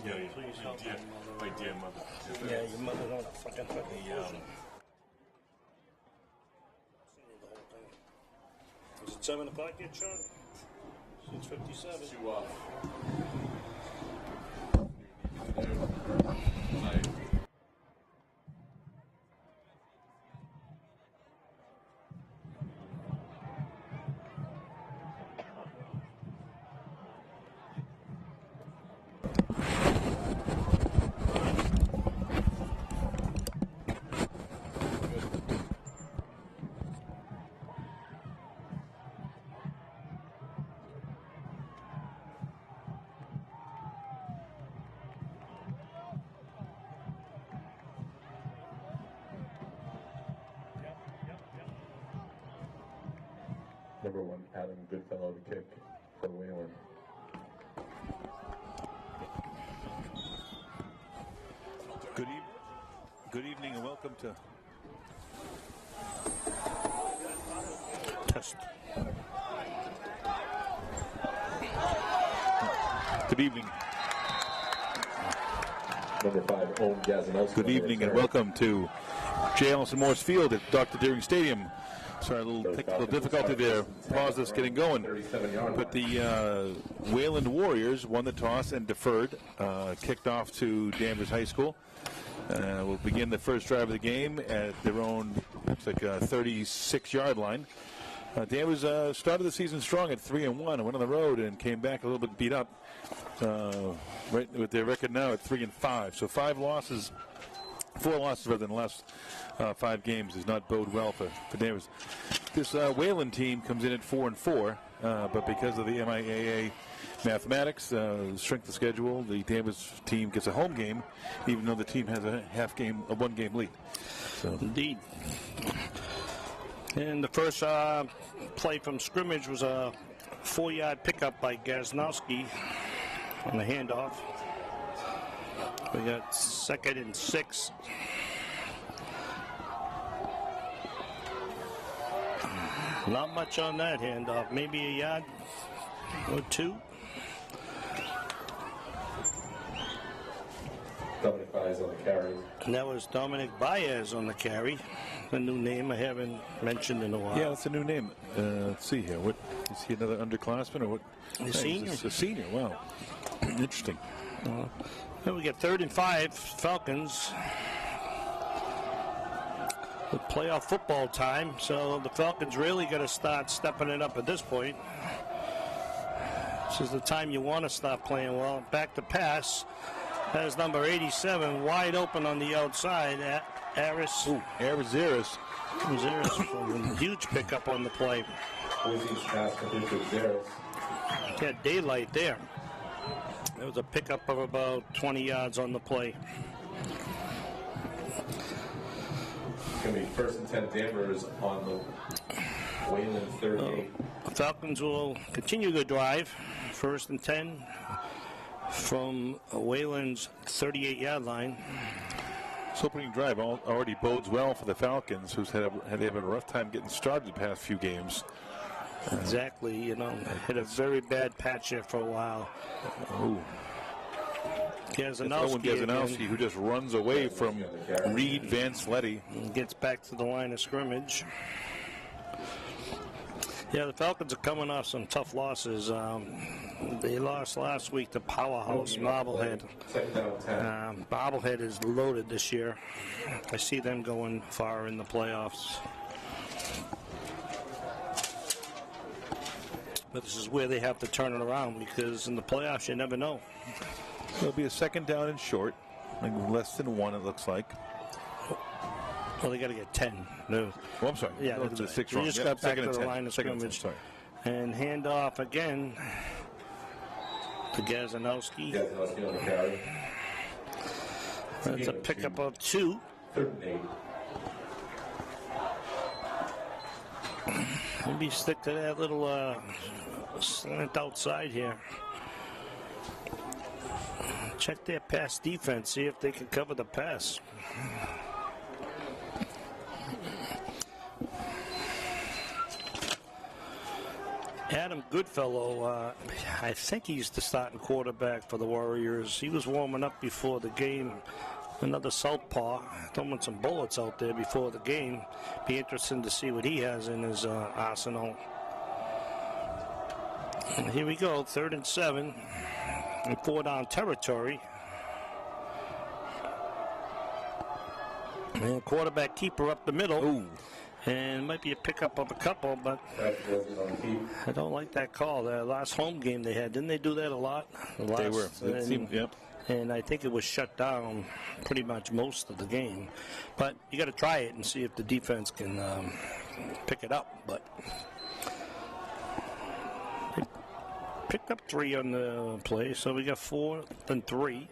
Yeah, Please help dear, my my dear mother. Yeah, your mother's on a fucking The Is it 7 o'clock yet, Sean? 6:57. two off. Number 1, Adam Goodfellow to kick for Wayland. Good evening and welcome to Test. Good evening. Number 5, Owen Gazanowski. Good evening and welcome to J. Allison Morse Field at Dr. Deering Stadium. Sorry, a little technical difficulty there. Pause us getting going. But the Wayland Warriors won the toss and deferred. Kicked off to Danvers High School. Will begin the first drive of the game at their own, looks like a 36-yard line. Danvers started the season strong at 3-1 and went on the road and came back a little bit beat up. Right with their record now at 3-5. So 4 losses rather than the last 5 games does not bode well for Danvers. This Wayland team comes in at 4-4, but because of the MIAA mathematics, strength of schedule, the Danvers team gets a home game, even though the team has a 1-game lead. So. Indeed. And the first play from scrimmage was a 4-yard pickup by Gaznowski on the handoff. We got 2nd and 6. Not much on that handoff. Maybe a yard or 2. Dominic Baez on the carry. And that was Dominic Baez on the carry. A new name I haven't mentioned in a while. Yeah, that's a new name. Let's see here. What is he, another underclassman or what? A senior. He's a senior. Wow. Interesting. Then we get 3rd and 5, Falcons. With playoff football time, so the Falcons really got to start stepping it up at this point. This is the time you want to start playing well. Back to pass. That is number 87, wide open on the outside. Aris. Arizaris. Huge pickup on the play. Had daylight there. There was a pickup of about 20 yards on the play. It's going to be 1st and 10 Danvers on the Wayland 38. Falcons will continue the drive. 1st and 10 from Wayland's 38-yard line. This opening drive already bodes well for the Falcons, who's had a rough time getting started the past few games. Exactly, had a very bad patch there for a while. Gaznowski, who just runs away from Reed Van Sletty. And gets back to the line of scrimmage. Yeah, the Falcons are coming off some tough losses. They lost last week to Powerhouse Marblehead. Marblehead is loaded this year. I see them going far in the playoffs. But this is where they have to turn it around, because in the playoffs you never know. It'll be a 2nd down and short, like less than 1 it looks like. Well, they got to get 10. No. Oh, I'm sorry. Yeah, that's the 6 wrong. They just got back to the 10. line of scrimmage. Sorry. And handoff again to Gaznowski. Gaznowski on the carry. That's a pickup of 2. 3rd and 8. Maybe stick to that little slant outside here. Check their pass defense, see if they can cover the pass. Adam Goodfellow, I think he's the starting quarterback for the Warriors. He was warming up before the game. Another southpaw, throwing some bullets out there before the game. Be interesting to see what he has in his arsenal. And here we go, 3rd and 7, in 4-down territory. And quarterback keeper up the middle. Ooh. And might be a pickup of a couple, but I don't like that call. The last home game they had, didn't they do that a lot? They were. It seemed, yep. And I think it was shut down pretty much most of the game. But you got to try it and see if the defense can pick it up. But they picked up 3 on the play, so we got 4th and 3.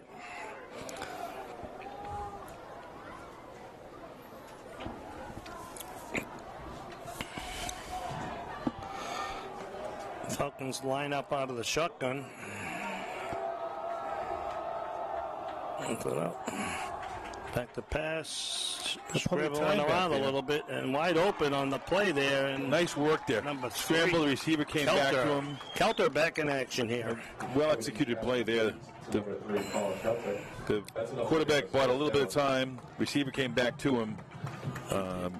Falcons line up out of the shotgun. Back to pass. Scribbling around a little bit and wide open on the play there. And nice work there. Number 3. Scramble, the receiver came back to him. Kelter back in action here. Well executed play there. The quarterback bought a little bit of time. Receiver came back to him.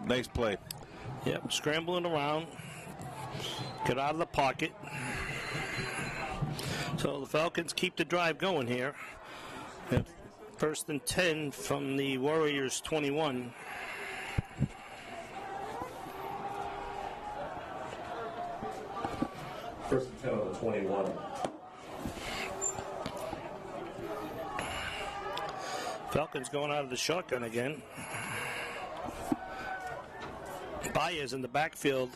Nice play. Yep, scrambling around. Get out of the pocket. So the Falcons keep the drive going here. 1st and 10 from the Warriors 21. First and 10 on the 21. Falcons going out of the shotgun again. Baez in the backfield.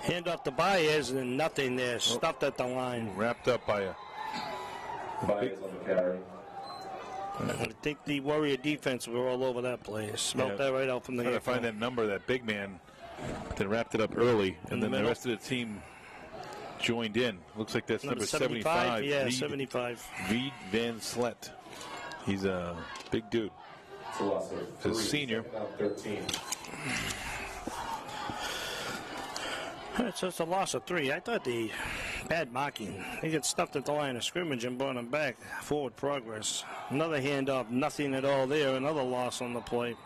Hand off to Baez and nothing there. Stuffed at the line. Wrapped up by a Baez on the carry. I think the Warrior defense were all over that play. Smelt that right out from the trying to find that number, that big man that wrapped it up early, and then the rest of the team joined in. Looks like that's number 75. Yeah, Reed, 75. Reed Van Slet. He's a big dude. It's a senior. 13. So it's a loss of 3. I thought the bad marking. They get stuffed at the line of scrimmage and brought them back. Forward progress. Another handoff, nothing at all there. Another loss on the play.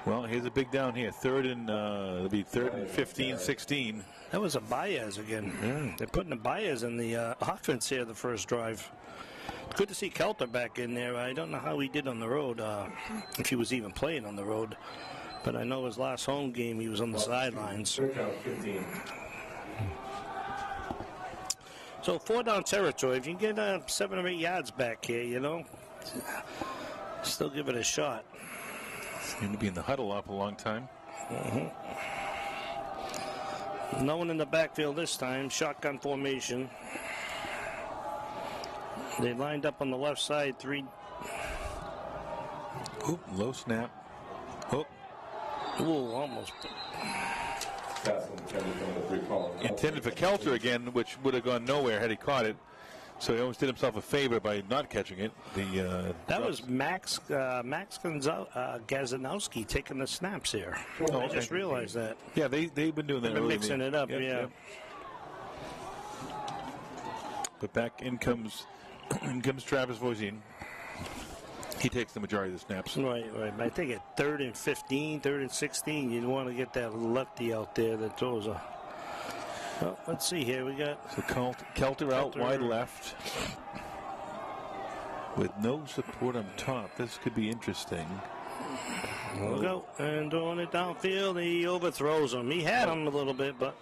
Well, here's a big down here. It'll be 3rd and 15, 16. That was a Baez again. Yeah. They're putting a Baez in the offense here the first drive. Good to see Kelter back in there. I don't know how he did on the road, if he was even playing on the road. But I know his last home game he was on the sidelines. 15. So 4-down territory. If you can get 7 or 8 yards back here, still give it a shot. Going to be in the huddle up a long time. No one in the backfield this time. Shotgun formation. They lined up on the left side. 3. Oop, low snap. Oop. Ooh, almost. Intended for Kelter again, which would have gone nowhere had he caught it. So he almost did himself a favor by not catching it. That was Max Gazanowski taking the snaps here. I just realized that. Yeah, they've been doing that. They've been mixing it up, yeah. Yep. But back in comes Travis Voisin. He takes the majority of the snaps. Right. I think at 3rd and 15, 3rd and 16, you'd want to get that lefty out there that throws a... Well, let's see here. We got... So Kelter out wide left. With no support on top. This could be interesting. We'll go. And throwing it downfield, he overthrows him. He had him a little bit, but...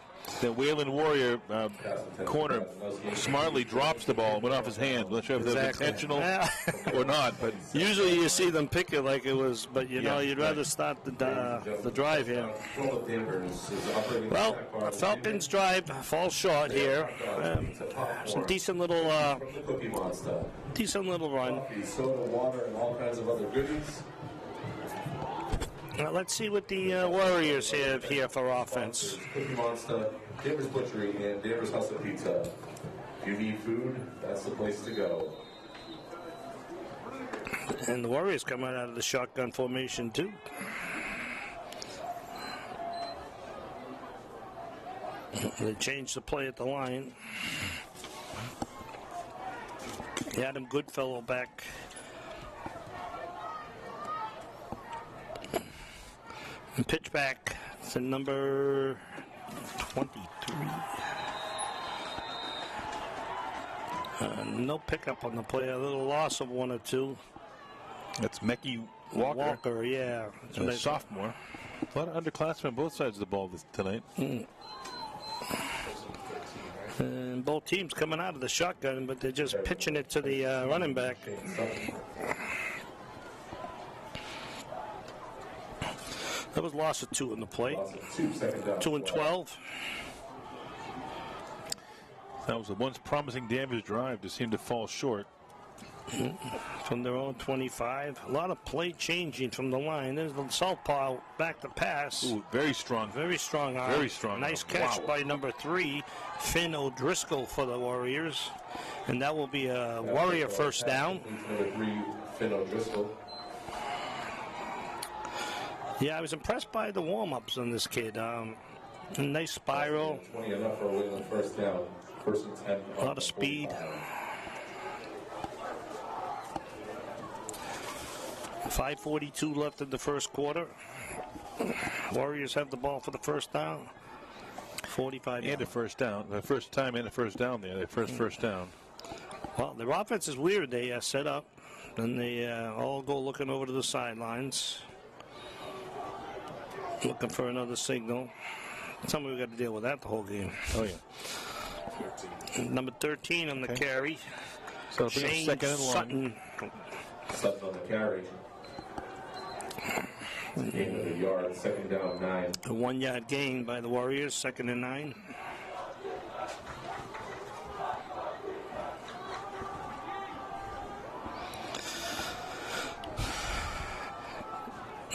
The Wayland Warrior corner smartly drops the ball and went off his hand. I'm not sure if that was intentional or not, but usually you see them pick it like it was, but you'd rather start the drive here. Well, Falcons drive falls short here. Some decent little run. Soda, water, and all kinds of other goodies. Now let's see what the Warriors have here for offense. Cookie Monster, Danvers Butchery, and Danvers House of Pizza. If you need food, that's the place to go. And the Warriors coming out of the shotgun formation too. They changed the play at the line. Adam Goodfellow back. And pitch back to number 23. No pickup on the play. A little loss of 1 or 2. That's Mecky Walker. Yeah. A sophomore. A lot of underclassmen on both sides of the ball tonight. And both teams coming out of the shotgun, but they're just pitching it to the running back. That was loss of 2 in the play. 2 and 12. That was a once promising Danvers drive to seem to fall short. From their own 25. A lot of play changing from the line. There's the southpaw back to pass. Ooh, very strong. Very strong arm. Very strong. Nice arm. catch Wow. by number 3, Finn O'Driscoll for the Warriors. And that will be a Warrior first down. Number 3, Finn O'Driscoll. Yeah, I was impressed by the warm-ups on this kid. Nice spiral. 20 enough for a Wayland first down. First and 10. A lot of speed. 5:42 left in the first quarter. Warriors have the ball for the first down. 45 And a first down. The first time and a first down there. Their first down. Well, their offense is weird. They set up, and they all go looking over to the sidelines, looking for another signal. Somebody we got to deal with that the whole game. Oh, yeah. Number 13 on the carry. So it'll be a Shane second and long. Sutton. Sutton on the carry. Gain of a yard. Second down, 9. A 1-yard gain by the Warriors. 2nd and 9.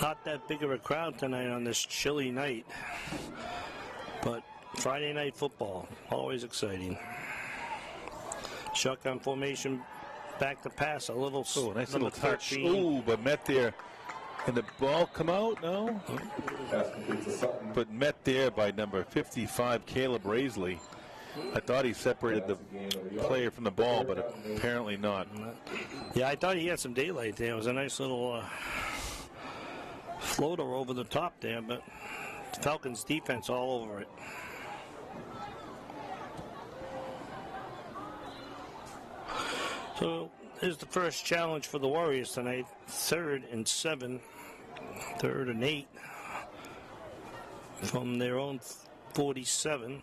Not that big of a crowd tonight on this chilly night, but Friday night football, always exciting. Shotgun formation, back to pass, a little. Oh, nice little touch. 13. Ooh, but met there. And the ball come out? No. Pass complete to Sutton. But met there by number 55, Caleb Raisley. I thought he separated the player from the ball, but apparently not. Yeah, I thought he had some daylight there. It was a nice little floater over the top there, but the Falcons defense all over it. So here's the first challenge for the Warriors tonight. 3rd and 7, 3rd and 8 from their own 47.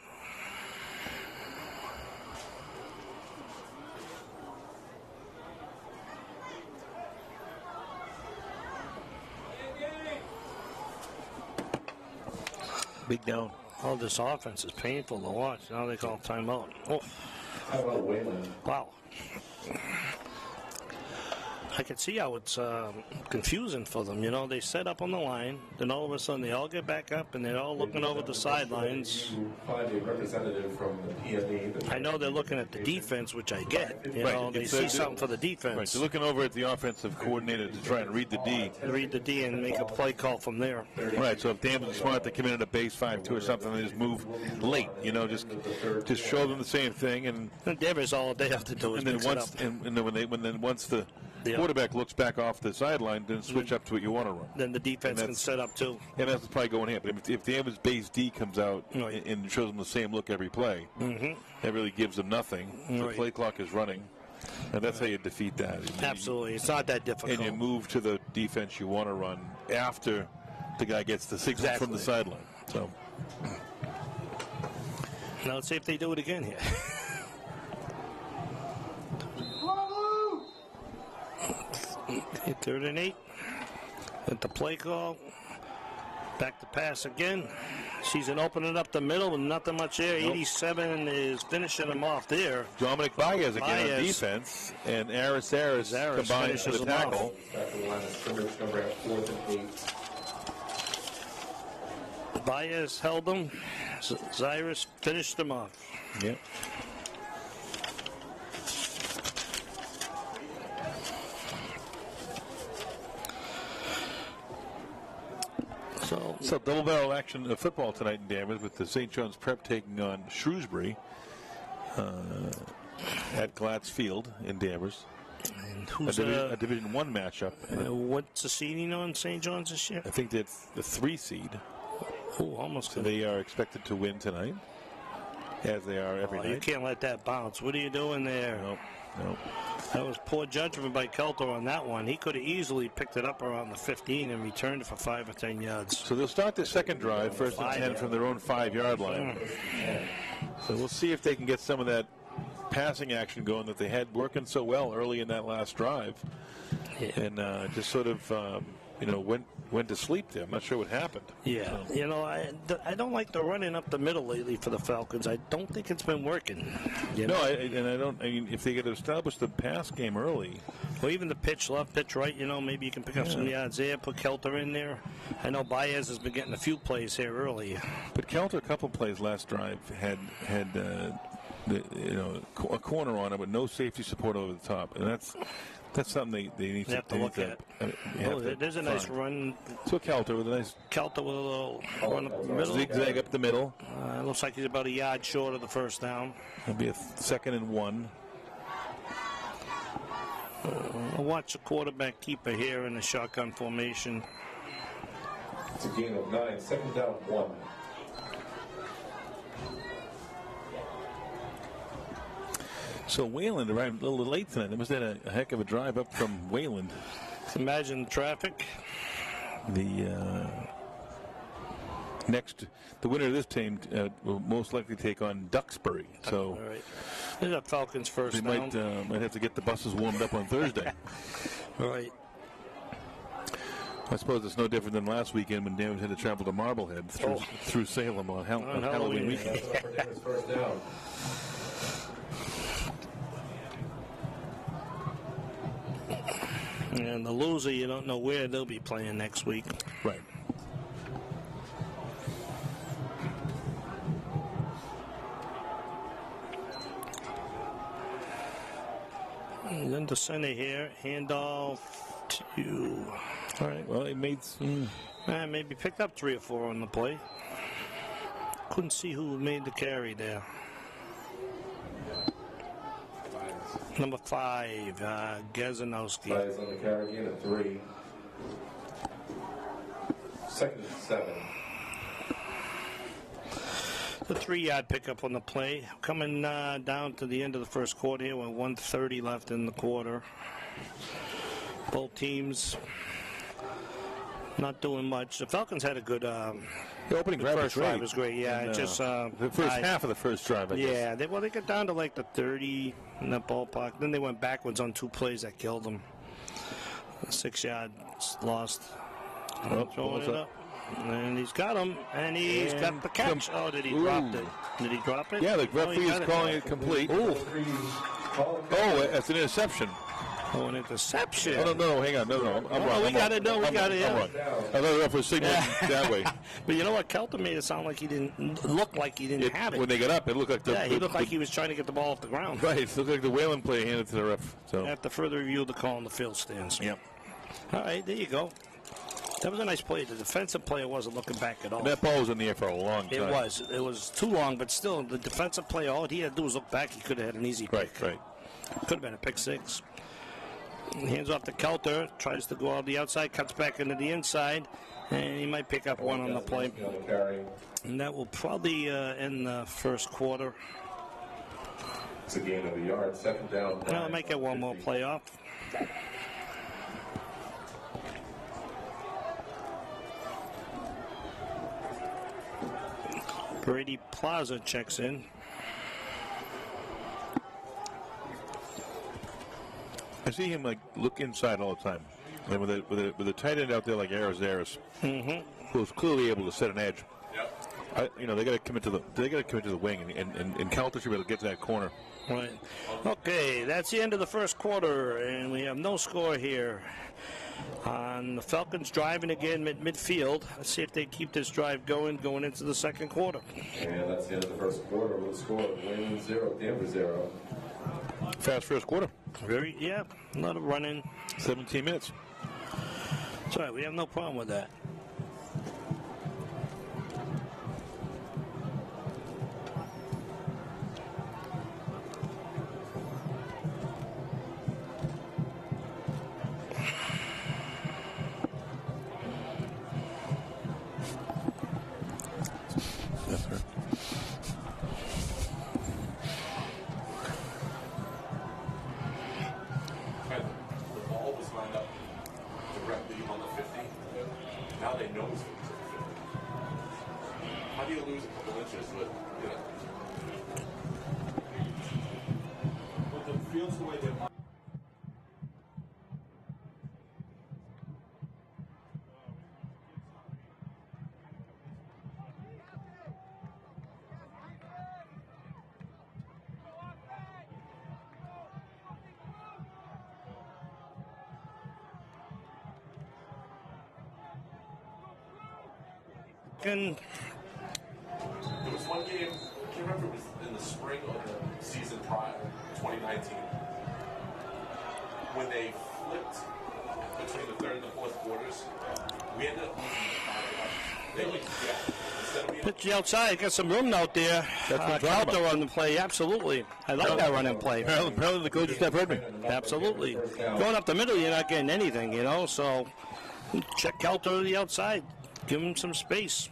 Big down. Oh, this offense is painful to watch. Now they call timeout. Oh, How about Wayland? wow. I can see how it's confusing for them. You know, they set up on the line, then all of a sudden they all get back up and they're all looking over the sidelines. You find a representative from the PME. I know they're looking at the defense, which I get. You Right, know, they it's see a- something for the Right, defense. they're looking over at the offensive coordinator to try and read the D. Read the D and make a play call from there. Right, so if Danvers is smart, they come in at a base 5-2 or something, they just move late. You know, just show them the same thing, and And Danvers, all they have to do is then mix it once up. and then once the Yeah. quarterback looks back off the sideline, then switch up to what you want to run. Then the defense can that's- set up too. And that's probably going here. But if Danvers base D comes out Right. and shows them the same look every play, that really gives them nothing. The Right. play clock is running, and that's how you defeat that. And Absolutely. It's not that difficult. you move to the defense you want to run after the guy gets the signal from the sideline. So Now let's see if they do it again here. Okay, 3rd and 8. At the play call. Back to pass again. Season opening up the middle with nothing much there. 87 is finishing him off there. Dominic Baez again on Baez. defense, and Aris combines for finishes the him off. tackle. Back to the line of scrimmage, number at 4th and 8. Baez held him. Cyrus finished him off. Yep. So So double barrel action of football tonight in Danvers with the St. John's Prep taking on Shrewsbury at Glatz Field in Danvers. And who's a Division I matchup. What's the seeding on St. John's this year? I think they're the 3 seed. Oh, almost. So they are expected to win tonight, as they are every night. You can't let that bounce. What are you doing there? Nope. That was poor judgment by Kelter on that one. He could have easily picked it up around the 15 and returned it for 5 or 10 yards. So they'll start their second drive, first and 10 from their own 5-yard line. So we'll see if they can get some of that passing action going that they had working so well early in that last drive. And just sort of, went to sleep there. I'm not sure what happened. Yeah. So. I don't like the running up the middle lately for the Falcons. I don't think it's been working. If they could establish the pass game early. Or even the pitch left, pitch right, maybe you can pick up some yards there, put Kelter in there. I know Baez has been getting a few plays here early. But Kelter, a couple plays last drive, had a corner on it with no safety support over the top. And that's something they need to look at. There's a nice run. So Kelter with a little run up the middle. Zigzag up the middle. Looks like he's about a yard short of the first down. It'll be a 2nd and 1. I'll watch the quarterback keeper here in the shotgun formation. It's a gain of 9, 2nd down 1. So Wayland arrived a little late tonight. They must have had a heck of a drive up from Wayland. Imagine the traffic. The winner of this team will most likely take on Duxbury. So all right. There's a Falcons first they down. might have to get the buses warmed up on Thursday. All right. I suppose it's no different than last weekend when Danvers had to travel to Marblehead through Salem on Halloween weekend. First down. And the loser, you don't know where they'll be playing next week. Right. And then to center here, handoff to. All right. Well, he made some. Maybe picked up 3 or 4 on the play. Couldn't see who made the carry there. Number 5, Gazanowski. 5 is on the carry again at 3. 2nd and 7. The 3-yard pickup on the play. Coming down to the end of the first quarter here with 1:30 left in the quarter. Both teams not doing much. The Falcons had a good. The opening the first drive was great. Yeah, and, just the first half of the first drive. I guess. They got down to like the 30 in that ballpark. Then they went backwards on 2 plays that killed them. 6 yards lost. Throwing it up. And he's got him, and he's got the catch. Oh, did he drop it? Did he drop it? Yeah, the referee is calling it complete. Oh, that's an interception. Oh, an interception. Oh, no, hang on. No. I'm wrong. We got it. I thought the ref was signaling that way. But you know what? Kelter made it sound like he didn't look like he didn't have it. When they got up, it looked like he looked like he was trying to get the ball off the ground. Right. It looked like the Wayland play handed to the ref. So after further review, the call on the field stands. Yep. All right, there you go. That was a nice play. The defensive player wasn't looking back at all. And that ball was in the air for a long time. It was too long, but still, the defensive player, all he had to do was look back. He could have had an easy pick. Right. Could have been a pick 6. Hands off to Kelter, tries to go out the outside, cuts back into the inside, and he might pick up 1 on the play. And that will probably end the first quarter. It's a gain of a yard, 2nd down. I might get 1 more play off. Brady Plaza checks in. I see him look inside all the time, and with a tight end out there like Arizaris, who's clearly able to set an edge. Yep. They got to commit to the wing, and Kelter should be able to get to that corner. Right. Okay, that's the end of the first quarter, and we have no score here. On the Falcons driving again midfield. Let's see if they keep this drive going into the second quarter. And that's the end of the first quarter with a score of Wayland 0, Danvers 0. Fast first quarter. A lot of running. 17 minutes. That's all right. We have no problem with that. lucky to lose a couple inches, but you know. But the field's the way they want. And There was one game, I can't remember if it was in the spring or the season prior, 2019, when they flipped between the third and the fourth quarters. We ended up losing the 5-1. Instead of being pitch the outside, got some room out there. That's what I'm talking Counter about. on the play, absolutely. I like that running play. Apparently the coaches have heard me. Absolutely. Going up the middle, you're not getting anything, you know, so check Kelter to the outside. Give him some space.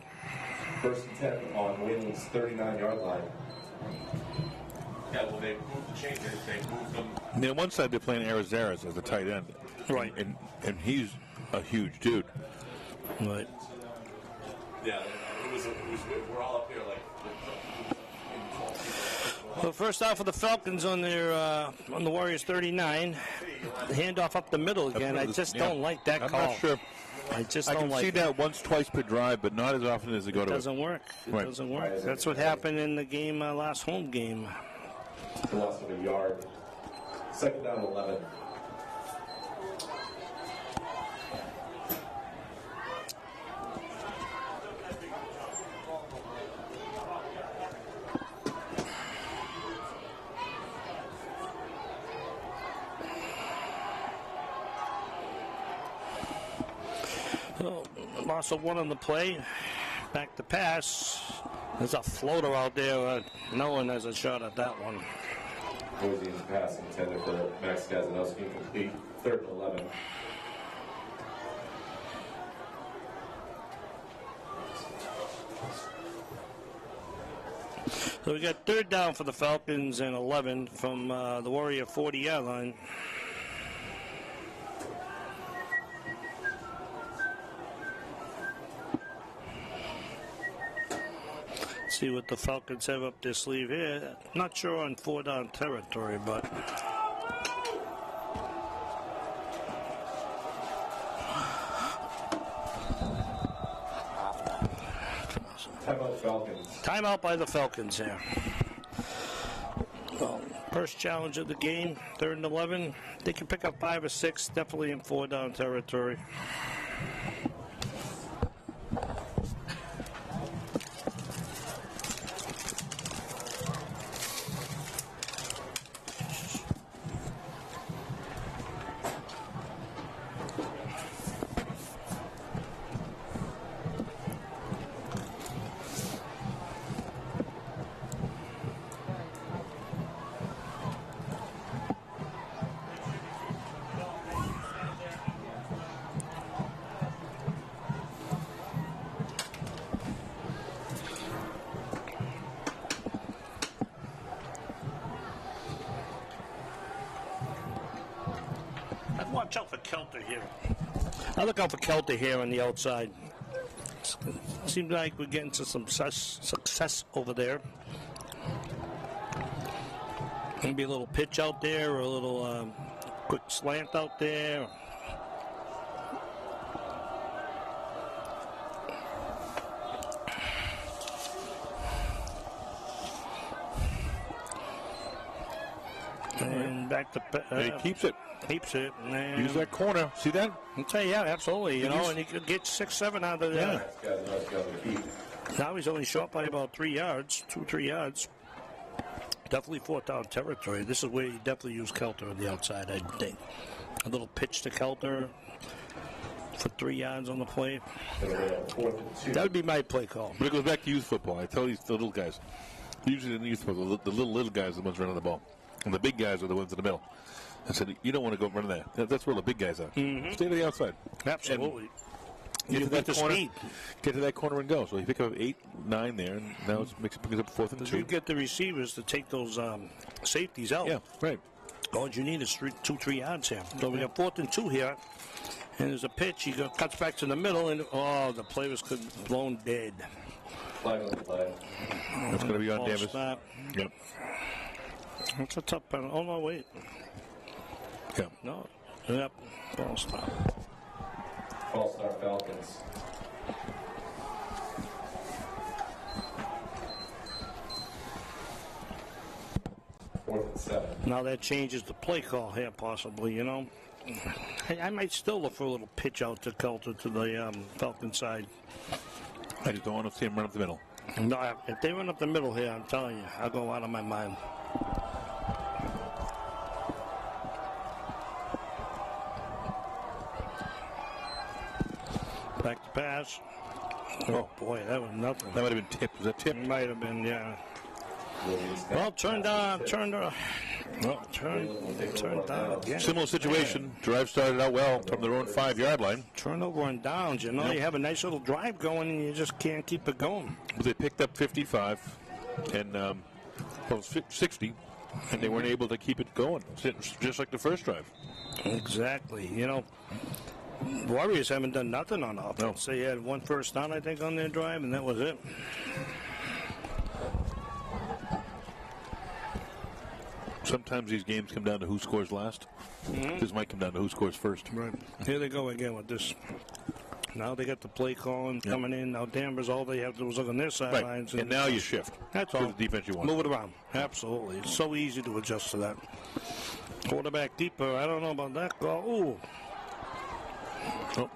First and 10 on Wayland's 39-yard line. Yeah, well, they moved the chains. They moved them. And then on one side they're playing Arizares as the tight end. Right. And he's a huge dude. Right. Yeah, we're all up here like. Well, first off for the Falcons on their on the Warriors 39. Handoff up the middle again. I just don't like that call. I'm not sure. I just I don't can like see it. that once, twice per drive, but not as often as they go It to doesn't work. It Right. doesn't work. That's what happened in the game, last home game. Loss of a yard. Second down, 11. So, loss of one on the play. Back to pass. There's a floater out there. No one has a shot at that one. Boise's pass intended for Max Gazanowski, incomplete. Third and 11. So we got third down for the Falcons and 11 from the Warrior 40-yard line. See what the Falcons have up their sleeve here. Not sure on 4-down territory, but Timeout Falcons. timeout by the Falcons here. Well, first challenge of the game, 3rd and 11. They can pick up 5 or 6, definitely in 4-down territory. Watch out for Kelter here. I look out for Kelter here on the outside. Seems like we're getting to some success over there. Maybe a little pitch out there or a little quick slant out there. And back to he keeps it. Keeps it. And Use that corner. See that? I'll tell you, yeah, absolutely. You know, and he could get 6, 7 out of there. Max Gazanowski on the feet. Now he's only short by about 3 yards, 2-3 yards. Definitely 4th-down territory. This is where you definitely use Kelter on the outside, I think. A little pitch to Kelter for 3 yards on the play. Fourth and 2. That would be my play call. But it goes back to youth football. I tell you, the little guys. Usually in youth football, the little guys are the ones running the ball. And the big guys are the ones in the middle. I said, you don't want to go run that. That's where the big guys are. Mm-hmm. Stay to the outside. Absolutely. Get to that the corner. speed. Get to that corner and go. So you pick up 8, 9 there, and now it brings up 4th and 2. You get the receivers to take those safeties out. Yeah, right. All you need is 2-3 yards here. So we got 4th and 2 here. And there's a pitch. He cuts back to the middle, and the play was blown dead. That's going to be on False Danvers. start. Yep. That's a tough penalty. Oh, no, wait. Yep. No. Yep. False start. False start Falcons. Fourth and 7. Now that changes the play call here, possibly, you know. I might still look for a little pitch out to Coulter to the Falcon side. I just don't want to see him run up the middle. No, if they run up the middle here, I'm telling you, I'll go out of my mind. Back to pass. Oh, boy, that was nothing. That might have been tipped. Was that tipped? Might have been, yeah. Well, turned down again. Similar situation. Drive started out well from their own 5-yard line. Turnover on downs, you know. Yep. You have a nice little drive going, and you just can't keep it going. But they picked up 55 and 60, and they weren't able to keep it going, just like the first drive. Exactly. You know, Warriors haven't done nothing on offense. They had one first down, I think, on their drive, and that was it. Sometimes these games come down to who scores last. This might come down to who scores first. Right. Here they go again with this. Now they got the play calling coming in. Now Danvers, all they have to do is look on their sidelines. Right. And now you shift. That's to all. the defense you want. Move it around. Absolutely. It's so easy to adjust to that. Quarterback deeper. I don't know about that call. Ooh. Oh.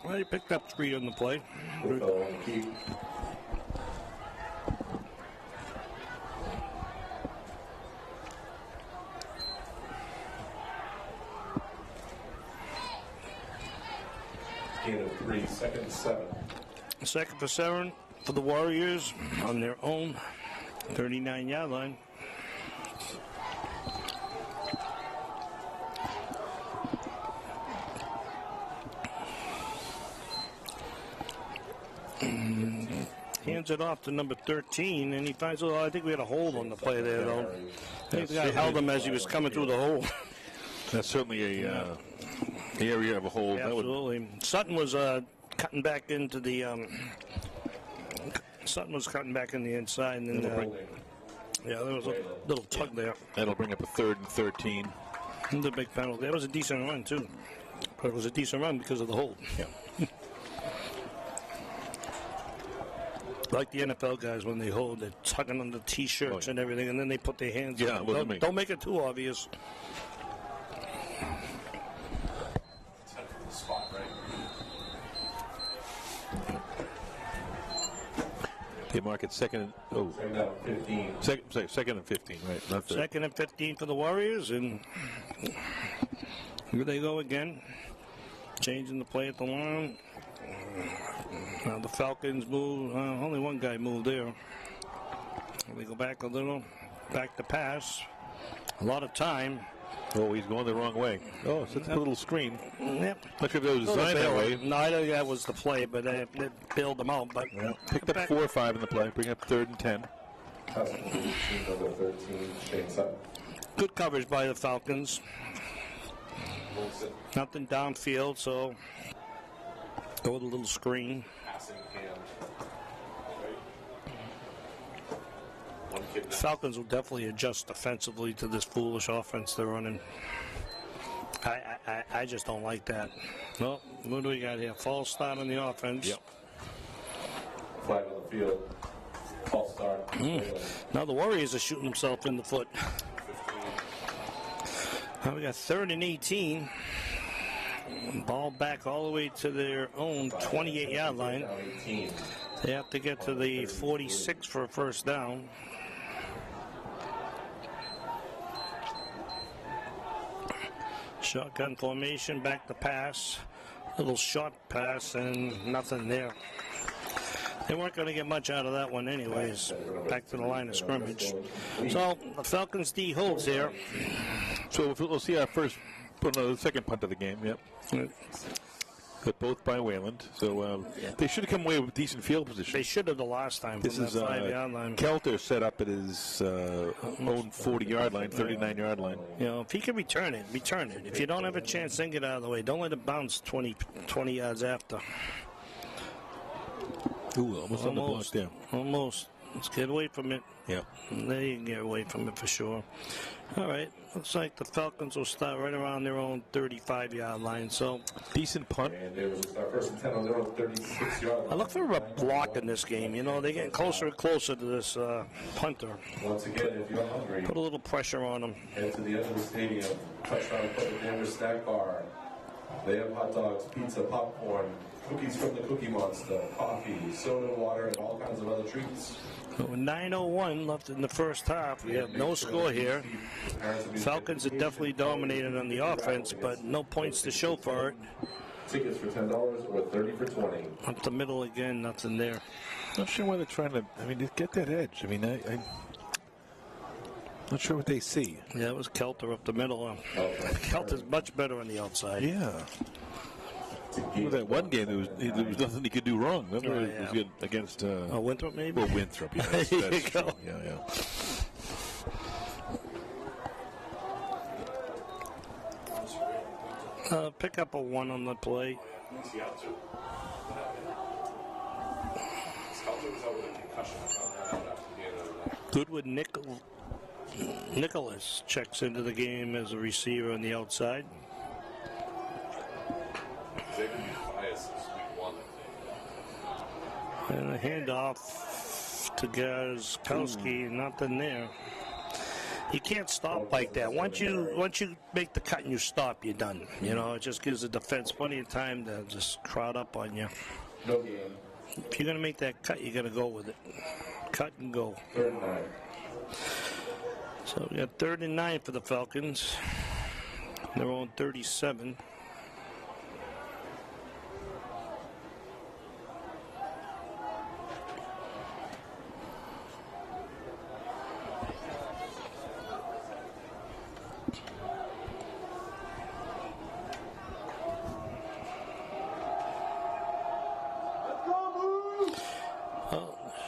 Well, he picked up 3 on the play. Gain of 3, second and 7. Second for 7 for the Warriors on their own 39-yard line. Hands it off to number 13, and he finds, I think we had a hold on the play there, though. I think the guy held him as he was coming through the hole. That's certainly a area of a hold. Absolutely. Sutton was cutting back into the Sutton was cutting back in the inside, and then there was a little tug there. That'll bring up a 3rd and 13. The big penalty. That was a decent run too, but it was a decent run because of the hold. Yeah. Like the NFL guys, when they hold, they're tugging on the T-shirts and everything, and then they put their hands Yeah, up. wasn't me. Don't make it too obvious. Spot, right? They mark it second and 15. second and 15, right? Not third. Second and 15 for the Warriors, and here they go again, changing the play at the line. Now the Falcons move. Only one guy moved there. They go back a little, back to pass. A lot of time. Oh, he's going the wrong way. Oh, so it's a little screen. Yep. Not sure if it was designed that way. No, I don't think that was the play, but they bailed them out. But Picked up 4 or 5 in the play. Bring up 3rd and 10. Number 13, Shane Sutton. Good coverage by the Falcons. Nothing downfield, so go with a little screen. Passing hand. Falcons will definitely adjust defensively to this foolish offense they're running. I just don't like that. Well, what do we got here? False start on the offense. Yep. Flag on the field. False start. Now the Warriors are shooting themselves in the foot. Now we got 3rd and 18. Ball back all the way to their own 28-yard line. They have to get to the 46 for a first down. Shotgun formation, back to pass. Little short pass and nothing there. They weren't going to get much out of that one anyways. Back to the line of scrimmage. So the Falcons D holds here. So we'll see our first, put on the second punt of the game, yep. But both by Wayland. So they should have come away with decent field position. They should have the last time. This is 5-yard line. Kelter set up at his own 40-yard line, 39-yard line. You know, if he can return it, return it. If you don't have a chance, then get out of the way. Don't let it bounce 20 yards after. Ooh, almost on the block there. Almost. Let's get away from it. Yeah. They can get away from it for sure. All right. Looks like the Falcons will start right around their own 35-yard line. So decent punt. And they will start 1st and 10 on their own 36-yard line. I look for a block in this game. You know, they're getting closer and closer to this punter. Once again, if you're hungry, Put a little pressure on them. head to the end of the stadium. Touchdown Club at Danvers Snack Bar. They have hot dogs, pizza, popcorn, cookies from the Cookie Monster, coffee, soda, water, and all kinds of other treats. So 9:01 left in the first half. We have no score here. Falcons are definitely dominated on the offense, but no points to show for it. Tickets for $10 or 30 for 20. Up the middle again, nothing there. Not sure why they're trying to. I mean, to get that edge. I mean, I'm not sure what they see. Yeah, it was Kelter up the middle. Kelter's much better on the outside. Yeah. Well, that one game, there was nothing he could do wrong. Remember, Oh, it was yeah. against. Winthrop, maybe? Well, Winthrop. Yeah, There you that's go. true. Yeah. Pick up a 1 on the play. Goodwood Nicholas checks into the game as a receiver on the outside. And a handoff to Gazkowski, nothing there. You can't stop like that. Once you make the cut and you stop, you're done. You know, it just gives the defense plenty of time to just crowd up on you. No game. If you're going to make that cut, you got to go with it. Cut and go. 3rd and 9. So we got 3rd and 9 for the Falcons. They're on 37.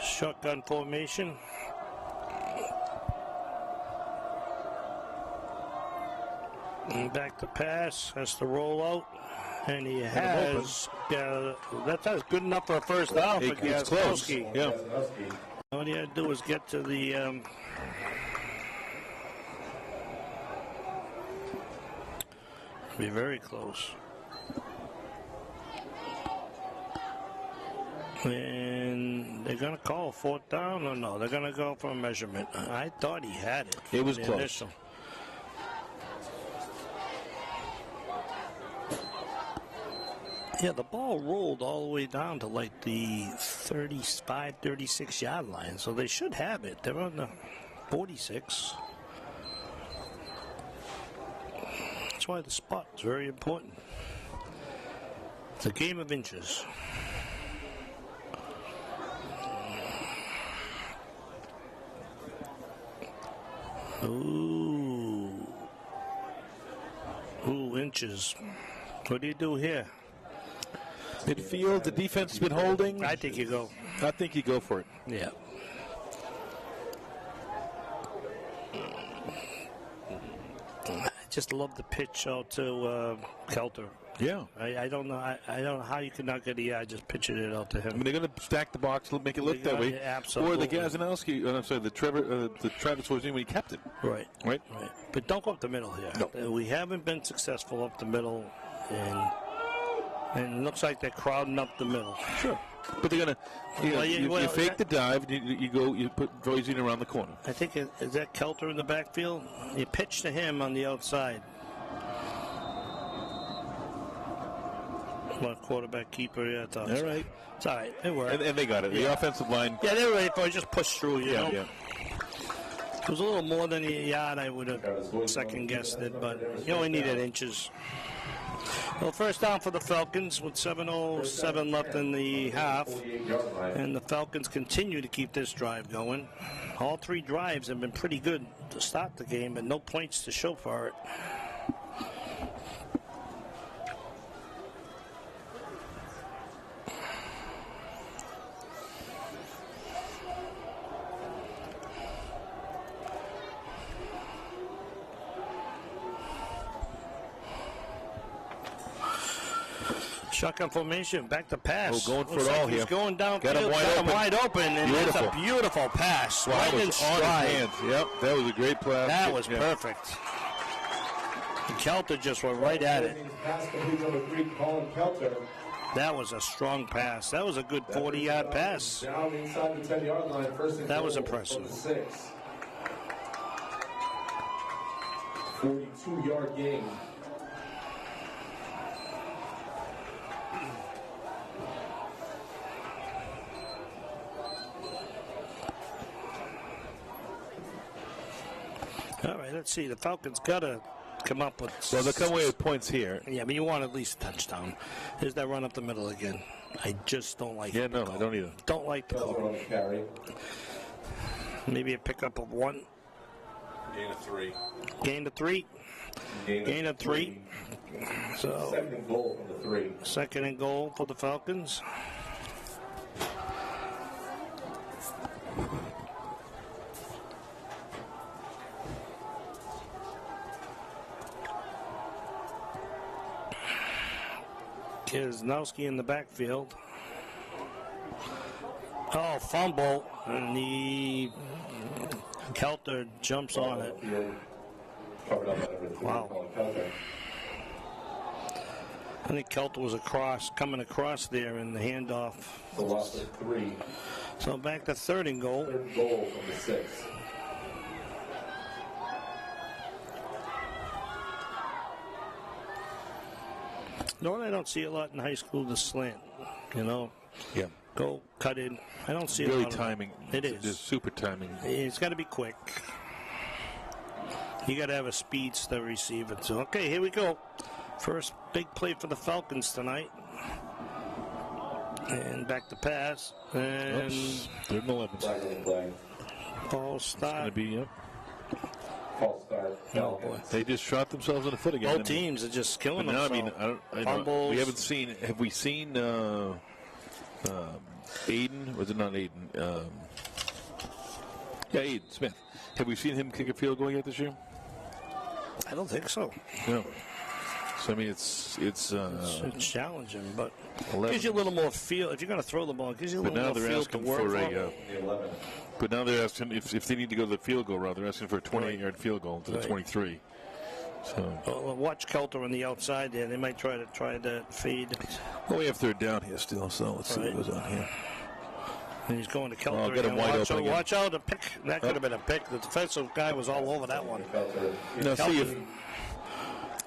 Shotgun formation. And back to pass, has to roll out, and he has. That's good enough for a first down for It's close. Gazkowski. Yeah. All you had to do is get to the. Be very close. And they're going to call 4th down or no? They're going to go for a measurement. I thought he had it. It was The close. initial. Yeah, the ball rolled all the way down to like the 35, 36 yard line. So they should have it. They're on the 46. That's why the spot is very important. It's a game of inches. Ooh, inches. What do you do here? Midfield, the defense has been holding. I think you go. I think you go for it. Yeah. I just love the pitch out to Kelter. Yeah. I don't know. I don't know how you could not get the eye. Just pitching it out to I him. mean, they're going to stack the box, make it look that way. Absolutely. Or the Gazanowski, I'm sorry, the Travis was when he kept it. Right. Right? But don't go up the middle here. No. We haven't been successful up the middle, and it looks like they're crowding up the middle. Sure. But they're going to, you fake the dive, you put Voisin around the corner. I think, is that Kelter in the backfield? You pitch to him on the outside. Well, quarterback keeper, yeah, it's all right. It's all right. It worked. And they got it. The offensive line. Yeah, they were ready for it. Just push through, you know. Yeah. It was a little more than a yard. I would have second-guessed it, but you only needed inches. Well, first down for the Falcons with 7:07 left in the half. And the Falcons continue to keep this drive going. All 3 drives have been pretty good to start the game, but no points to show for it. Shotgun formation, back to pass. Oh, going for Looks it like all he's here. going downfield, Got him wide open. and Beautiful. that's a beautiful pass. Wow, Right that in was on his stride. hands. Yep, that was a great play. That was perfect. Kelter just went right at it. Pass complete number 3, Colin Kelter. That was a strong pass. That was a good 40-yard pass. Down inside the 10-yard line. First and That was goal impressive. from the 6. 42-yard gain. All right, let's see. The Falcons got to come up with... Well, they'll come away with points here. Yeah, but you want at least a touchdown. Here's that run up the middle again. I just don't like Yeah, it. no, I don't either. Don't like the Kelter call. on the carry. Maybe a pickup of 1. Gain of 3. Gain to 3. Gain of 3. So, Second and goal from the 3. second and goal for the Falcons. Kisnowski in the backfield. Oh, fumble. And the Kelter jumps on it. Covered up by number 3, Wow. Colin Kelter. I think Kelter was coming across there in the handoff. The loss of 3. So back to third and goal. Third goal from the 6. No, I don't see a lot in high school, the slant. You know, Yeah. go cut in. I don't see a Really lot of timing. It is. Just super timing. It's got to be quick. You got to have a speedster receiver. So, okay, here we go. First big play for the Falcons tonight. And back to pass. And Oops. 3rd and 11. Flag on the play. ball Going to start. be, yep. False start. Oh, boy. They just shot themselves in the foot again. Both teams are just killing But now, I themselves. mean, I don't, Fumbles. we haven't seen. Have we seen Aiden? Was it not Aiden? Yeah, Aiden Smith. Have we seen him kick a field goal yet this year? I don't think so. No. So I mean, it's It's challenging, but 11. gives you a little more feel. If you're going to throw the ball, it gives you a But little now more they're feel asking to work for from. The 11. But now they're asking if they need to go to the field goal route. They're asking for a 28-yard field goal to the Right. 23. So Well, watch Kelter on the outside there. They might try to fade. well, we have 3rd down here still. So let's see Right. what goes on here. And he's going to Kelter. Oh, get him again. wide Watch open out, again. watch out, a pick. That could have been a pick. The defensive guy was all over that one. Kelter. Now see Kelter.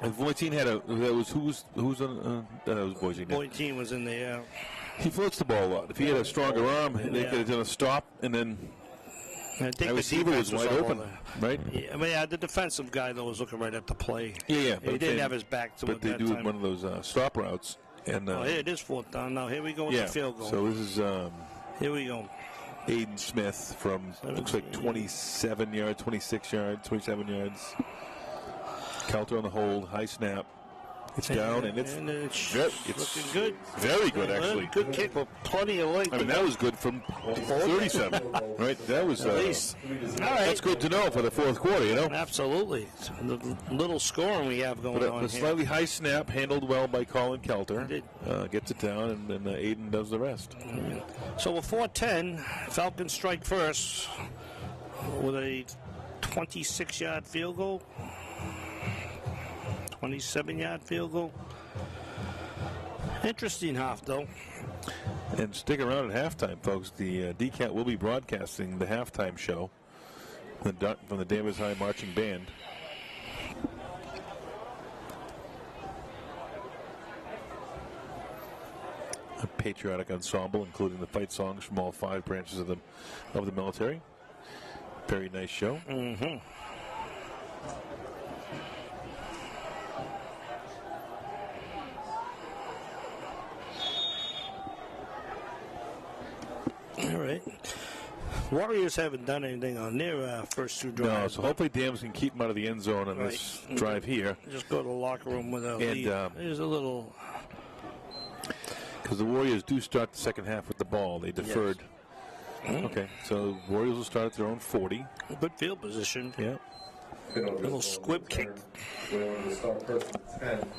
if Voisin had a that was who's on that was Boise. Boy team was in the air. He floats the ball a lot. If he had a stronger arm, they Yeah. could have done a stop and then I think the the receiver was defense wide all open, over. right? Yeah, I mean, yeah, the defensive guy though was looking right at the play. Yeah. He didn't have his back to it But they that do time. one of those stop routes, and Oh, here it is 4th down. Now here we go with yeah. the field goal. So this is Here we go. Aiden Smith from looks like 27 yards, 26 yards, 27 yards. Kelter on the hold, high snap. It's down and it's looking good. very good actually. Good kick with plenty of length. I mean that was good from 37, right? That was At least. All right. that's good to know for the 4th quarter, you know. Absolutely. The little scoring we have going But on a here. slightly high snap handled well by Colin Kelter. He Gets it down, and then Aiden does the rest. So with 4:10, Falcons strike first with a 26-yard field goal. 27-yard field goal. Interesting half, though. And stick around at halftime, folks. The DCAT will be broadcasting the halftime show from the Danvers High Marching Band. A patriotic ensemble, including the fight songs from all 5 branches of the military. Very nice show. Mm-hmm. All right. Warriors haven't done anything on their first 2 drives. No, so hopefully Danvers can keep them out of the end zone on this drive here. Just go to the locker room with a And, lead. There's a little... Because the Warriors do start the second half with the ball. They deferred. Okay, so Warriors will start at their own 40. Good field position. Yeah. Little squib kick. Wayland will start first and 10.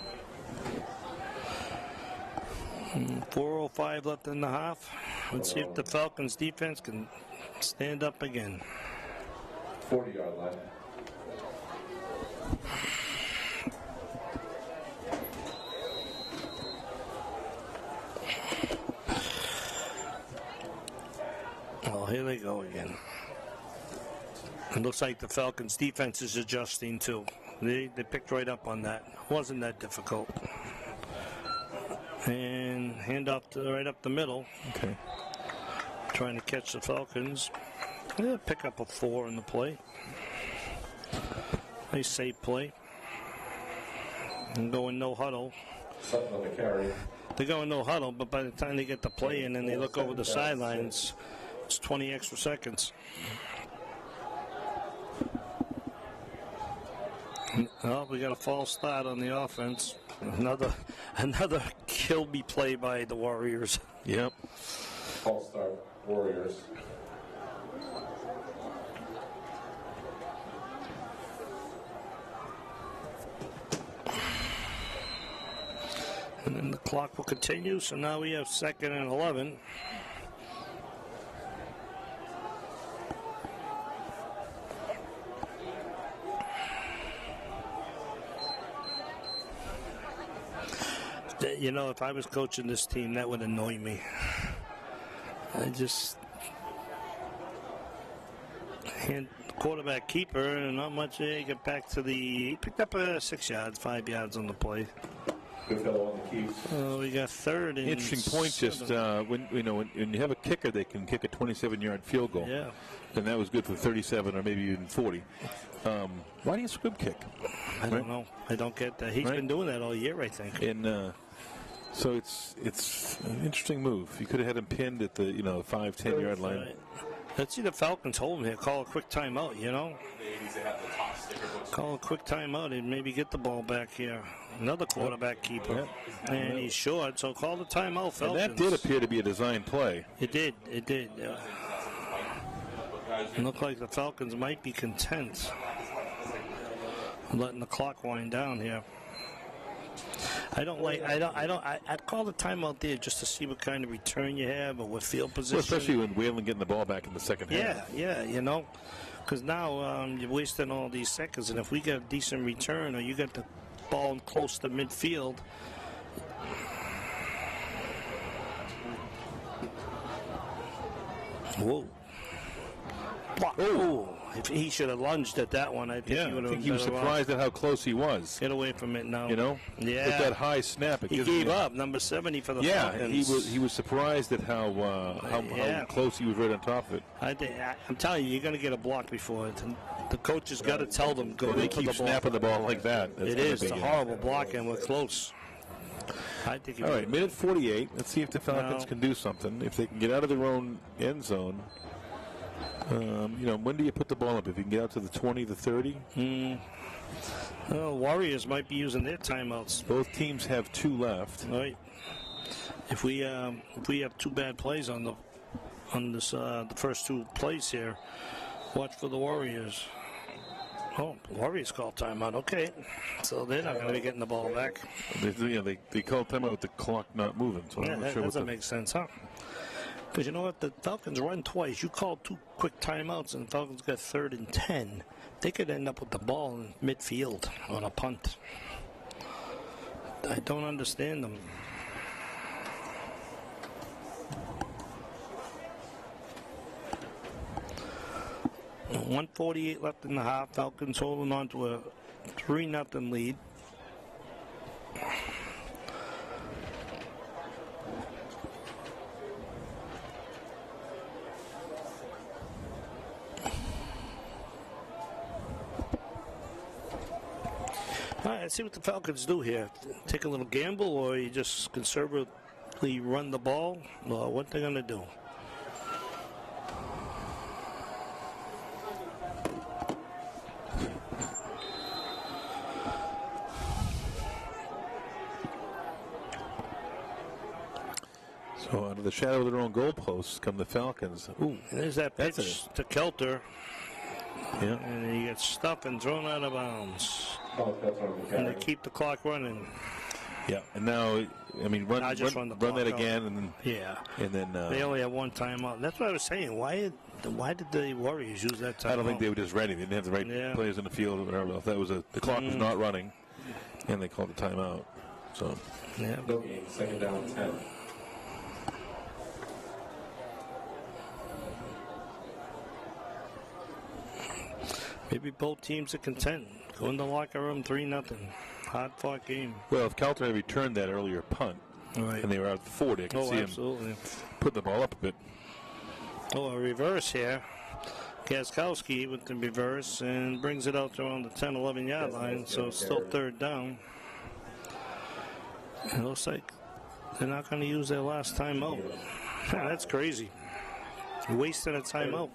4:05 left in the half. Let's see if the Falcons defense can stand up again. 40-yard line. Well, here they go again. It looks like the Falcons defense is adjusting too. They picked right up on that. Wasn't that difficult. And hand off right up the middle. Okay. Trying to catch the Falcons. Yeah, pick up a 4 in the play. Nice safe play. And going no huddle. Something on the carry. They're going no huddle, but by the time they get the play in and they look over the sidelines, it's 20 extra seconds. Oh, we got a false start on the offense. Another kill me play by the Warriors. Yep. False start, Warriors. And then the clock will continue, so now we have 2nd and 11. You know, if I was coaching this team, that would annoy me. I just hand quarterback keeper, and not much. Get back to he picked up 6 yards, 5 yards on the play. Good fellow on the keys. We got 3rd and Interesting point. 7. Just when you have a kicker, they can kick a 27-yard field goal. Yeah. And that was good for 37 or maybe even 40. Why do you squib kick? I don't know. I don't get that. He's been doing that all year, I think. And so it's an interesting move. You could have had him pinned at the 5-10 yard line. Right. Let's see the Falcons hold him here. Call a quick timeout. Call a quick timeout and maybe get the ball back here. Another quarterback keeper. Yep. And he's short, so call the timeout, Falcons. And that did appear to be a design play. It did. It looked like the Falcons might be content letting the clock wind down here. I'd call the timeout there just to see what kind of return you have or what field position. Well, especially when Wayland getting the ball back in the second half. Yeah, because now you're wasting all these seconds, and if we get a decent return or you get the ball close to midfield. Whoa. Oh, if he should have lunged at that one, I think he would have. I think he was surprised at how close he was. Get away from it now. Yeah. With that high snap, he gave up. Number 70 for the Falcons. Yeah, he was surprised at how close he was right on top of it. I'm telling you, you're going to get a block before it. The coach has got to tell them go they for the keep ball. snapping the ball like that. It is a horrible block, and we're close. I think. All right, minute 48. Let's see if the Falcons can do something. If they can get out of their own end zone. When do you put the ball up? If you can get out to the 20, the 30? Warriors might be using their timeouts. Both teams have 2 left. All right. If we have 2 bad plays on the first 2 plays here, watch for the Warriors. Oh, Warriors call timeout. Okay, so they're not going to be getting the ball back. They call timeout with the clock not moving. So I'm not sure that doesn't make sense, huh? Because you know what? The Falcons run twice. You call 2 quick timeouts, and the Falcons got 3rd and 10. They could end up with the ball in midfield on a punt. I don't understand them. .148 left in the half. Falcons holding on to a 3-0 lead. All right, let's see what the Falcons do here. Take a little gamble, or you just conservatively run the ball. What they're going to do. So out of the shadow of their own goalposts come the Falcons. Ooh, there's that pitch to Kelter. Yeah. And he gets stuffed and thrown out of bounds. And they keep the clock running. Yeah, and now, I mean, run the that clock again, and then they only have one timeout. That's what I was saying. Why did the Warriors use that timeout? I don't think they were just ready. They didn't have the right players in the field or whatever. If that was the clock was not running, and they called the timeout. So No game, second down 10. Maybe both teams are content. Go in the locker room, 3-0. Hard-fought game. Well, if Calter had returned that earlier punt, and they were out 40, I can see him put the ball up a bit. Oh, a reverse here. Gaskowski with the reverse and brings it out to around the 10, 11-yard line, so it's still third down. It looks like they're not going to use their last timeout. That's crazy. Wasting a timeout.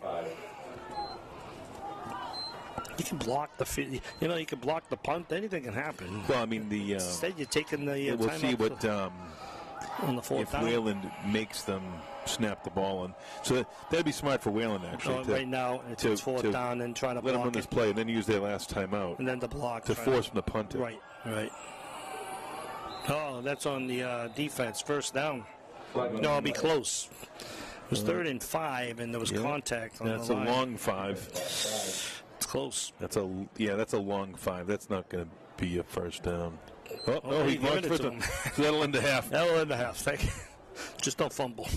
You can block the, you can block the punt. Anything can happen. Well, I mean, instead you're taking the we'll see what on the fourth down. Wayland makes them snap the ball on. So that'd be smart for Wayland actually. Right now it's fourth down and try to let them block run this play and then use their last timeout. And then the block to force them to punt it. Right. Oh, that's on the defense. First down. No, it'll be close. It was 3rd and 5, and there was contact on the line. That's a long 5. It's close. That's a long 5. That's not going to be a first down. Oh, he launched first down. So that'll end the half. That'll end the half. Thank you. Just don't fumble.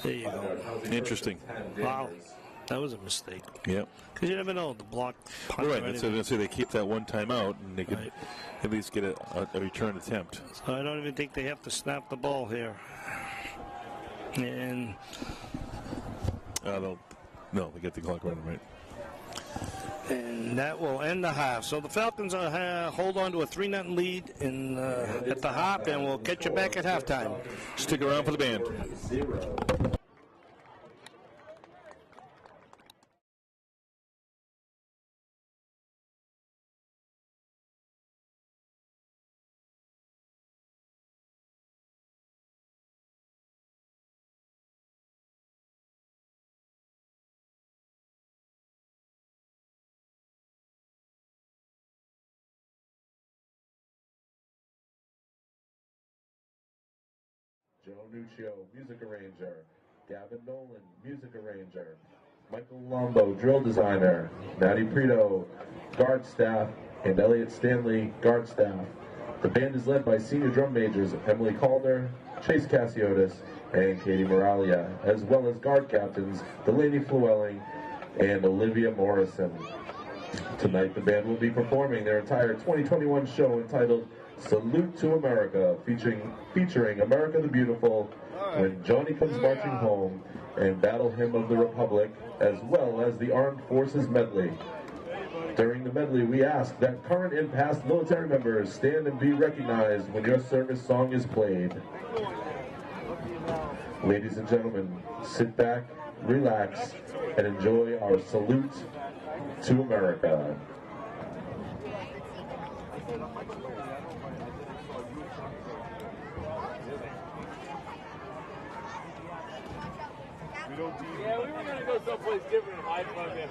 There you go. Interesting. Wow. That was a mistake. Yep. Because you never know the block. Punt right. That's what I was going to say. They keep that one timeout, and they could at least get a return attempt. So I don't even think they have to snap the ball here. And they get the clock running right. And that will end the half. So the Falcons hold on to a 3-0 lead at the half, and we'll catch you back at halftime. Stick around for the band. Joe Nuccio, music arranger. Gavin Nolan, music arranger. Michael Lombo, drill designer. Matty Prito, guard staff. And Elliot Stanley, guard staff. The band is led by senior drum majors Emily Calder, Chase Cassiotis, and Katie Moralia, as well as guard captains Delaney Flewelling and Olivia Morrison. Tonight the band will be performing their entire 2021 show entitled Salute to America, featuring America the Beautiful, When Johnny Comes Marching Home, and Battle Hymn of the Republic, as well as the Armed Forces Medley. During the medley, we ask that current and past military members stand and be recognized when your service song is played. Ladies and gentlemen, sit back, relax, and enjoy our salute to America. Yeah, we were going to go someplace different and hide from him.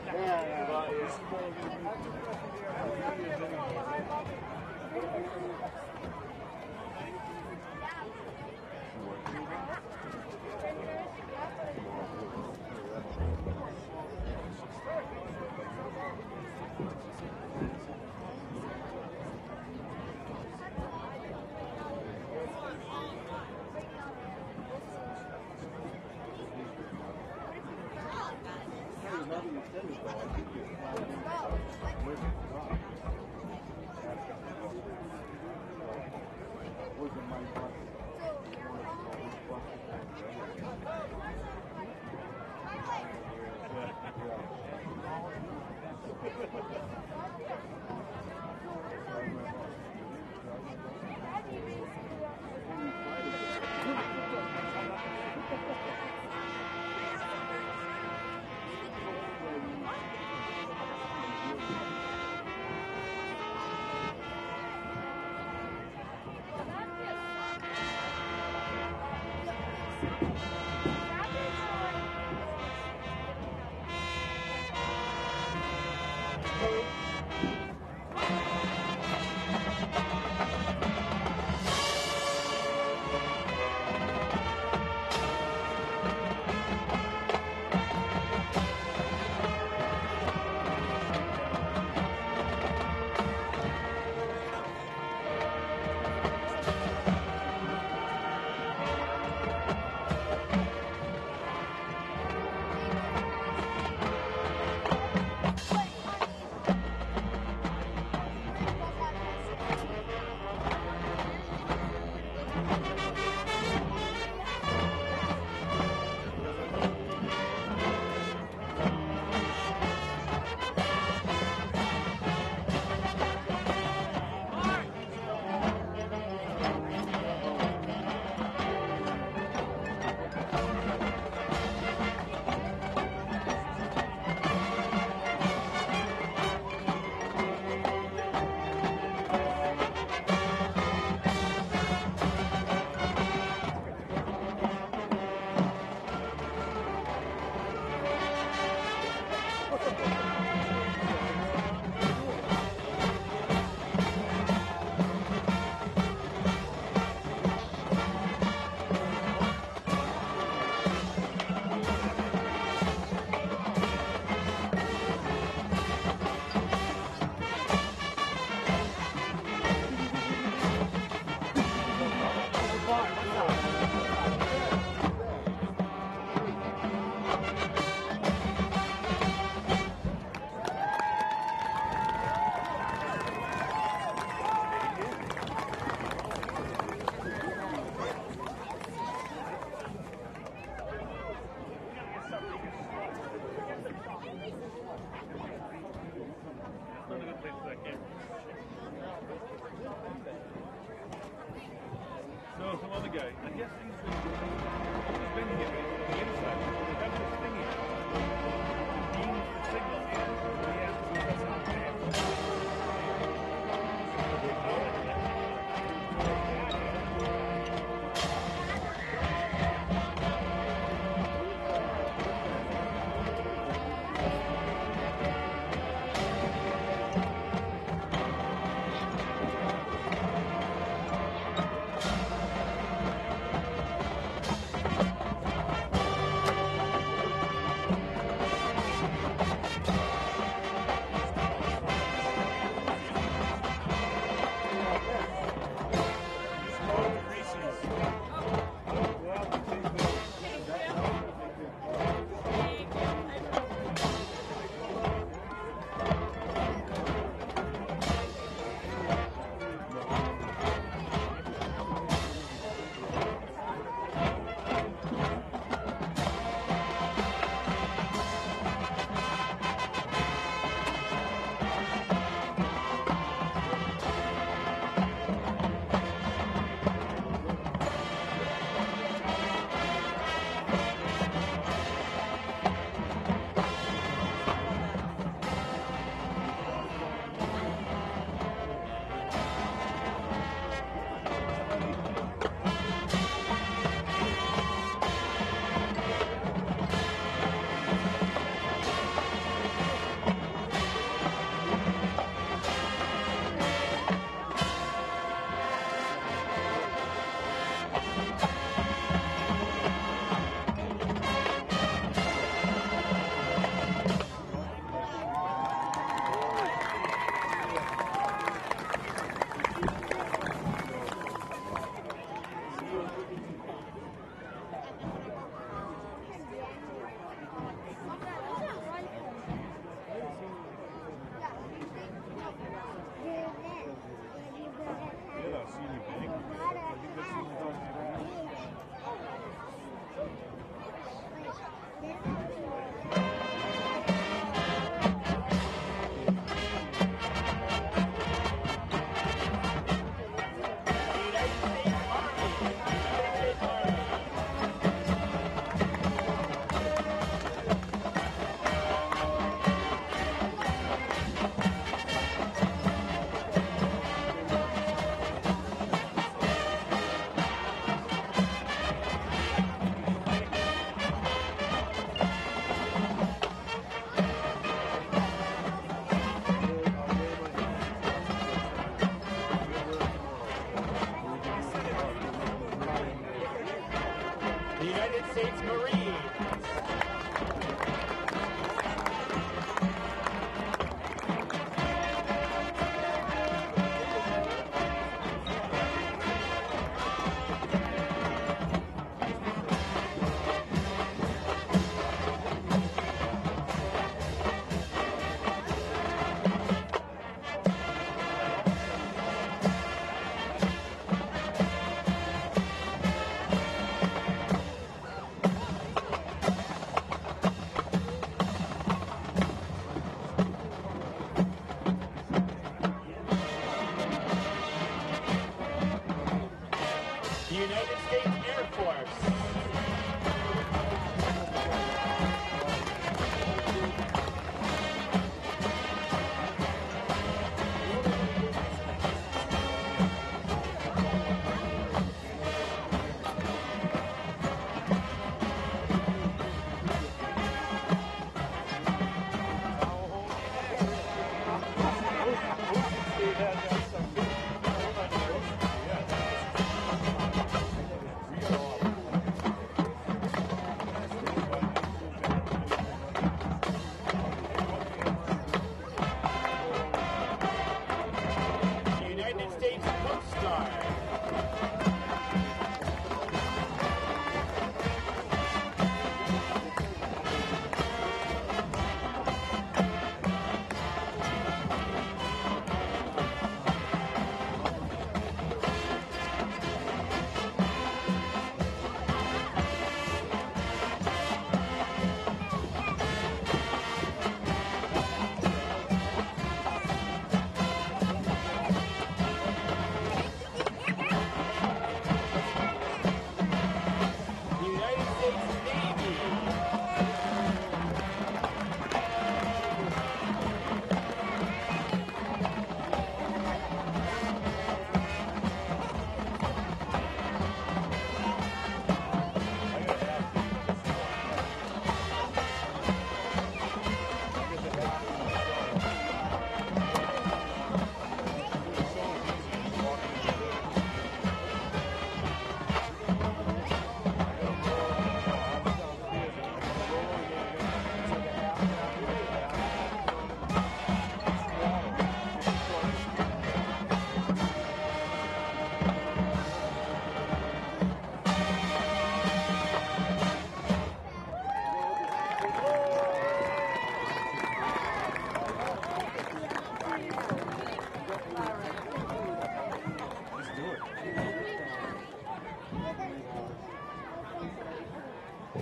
So some other guy, I guess he's been here on the inside. They have this thing here. Beam signal here.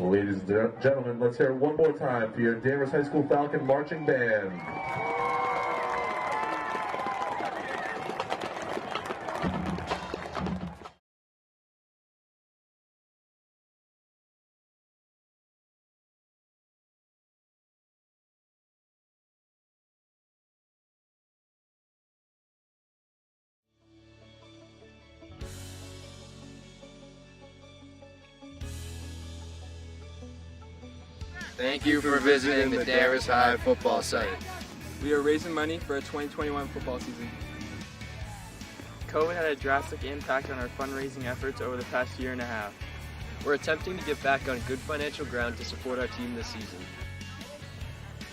Ladies and gentlemen, let's hear it one more time for your Danvers High School Falcon Marching Band. Thank you for visiting the Danvers High football site. We are raising money for a 2021 football season. COVID had a drastic impact on our fundraising efforts over the past year and a half. We're attempting to get back on good financial ground to support our team this season.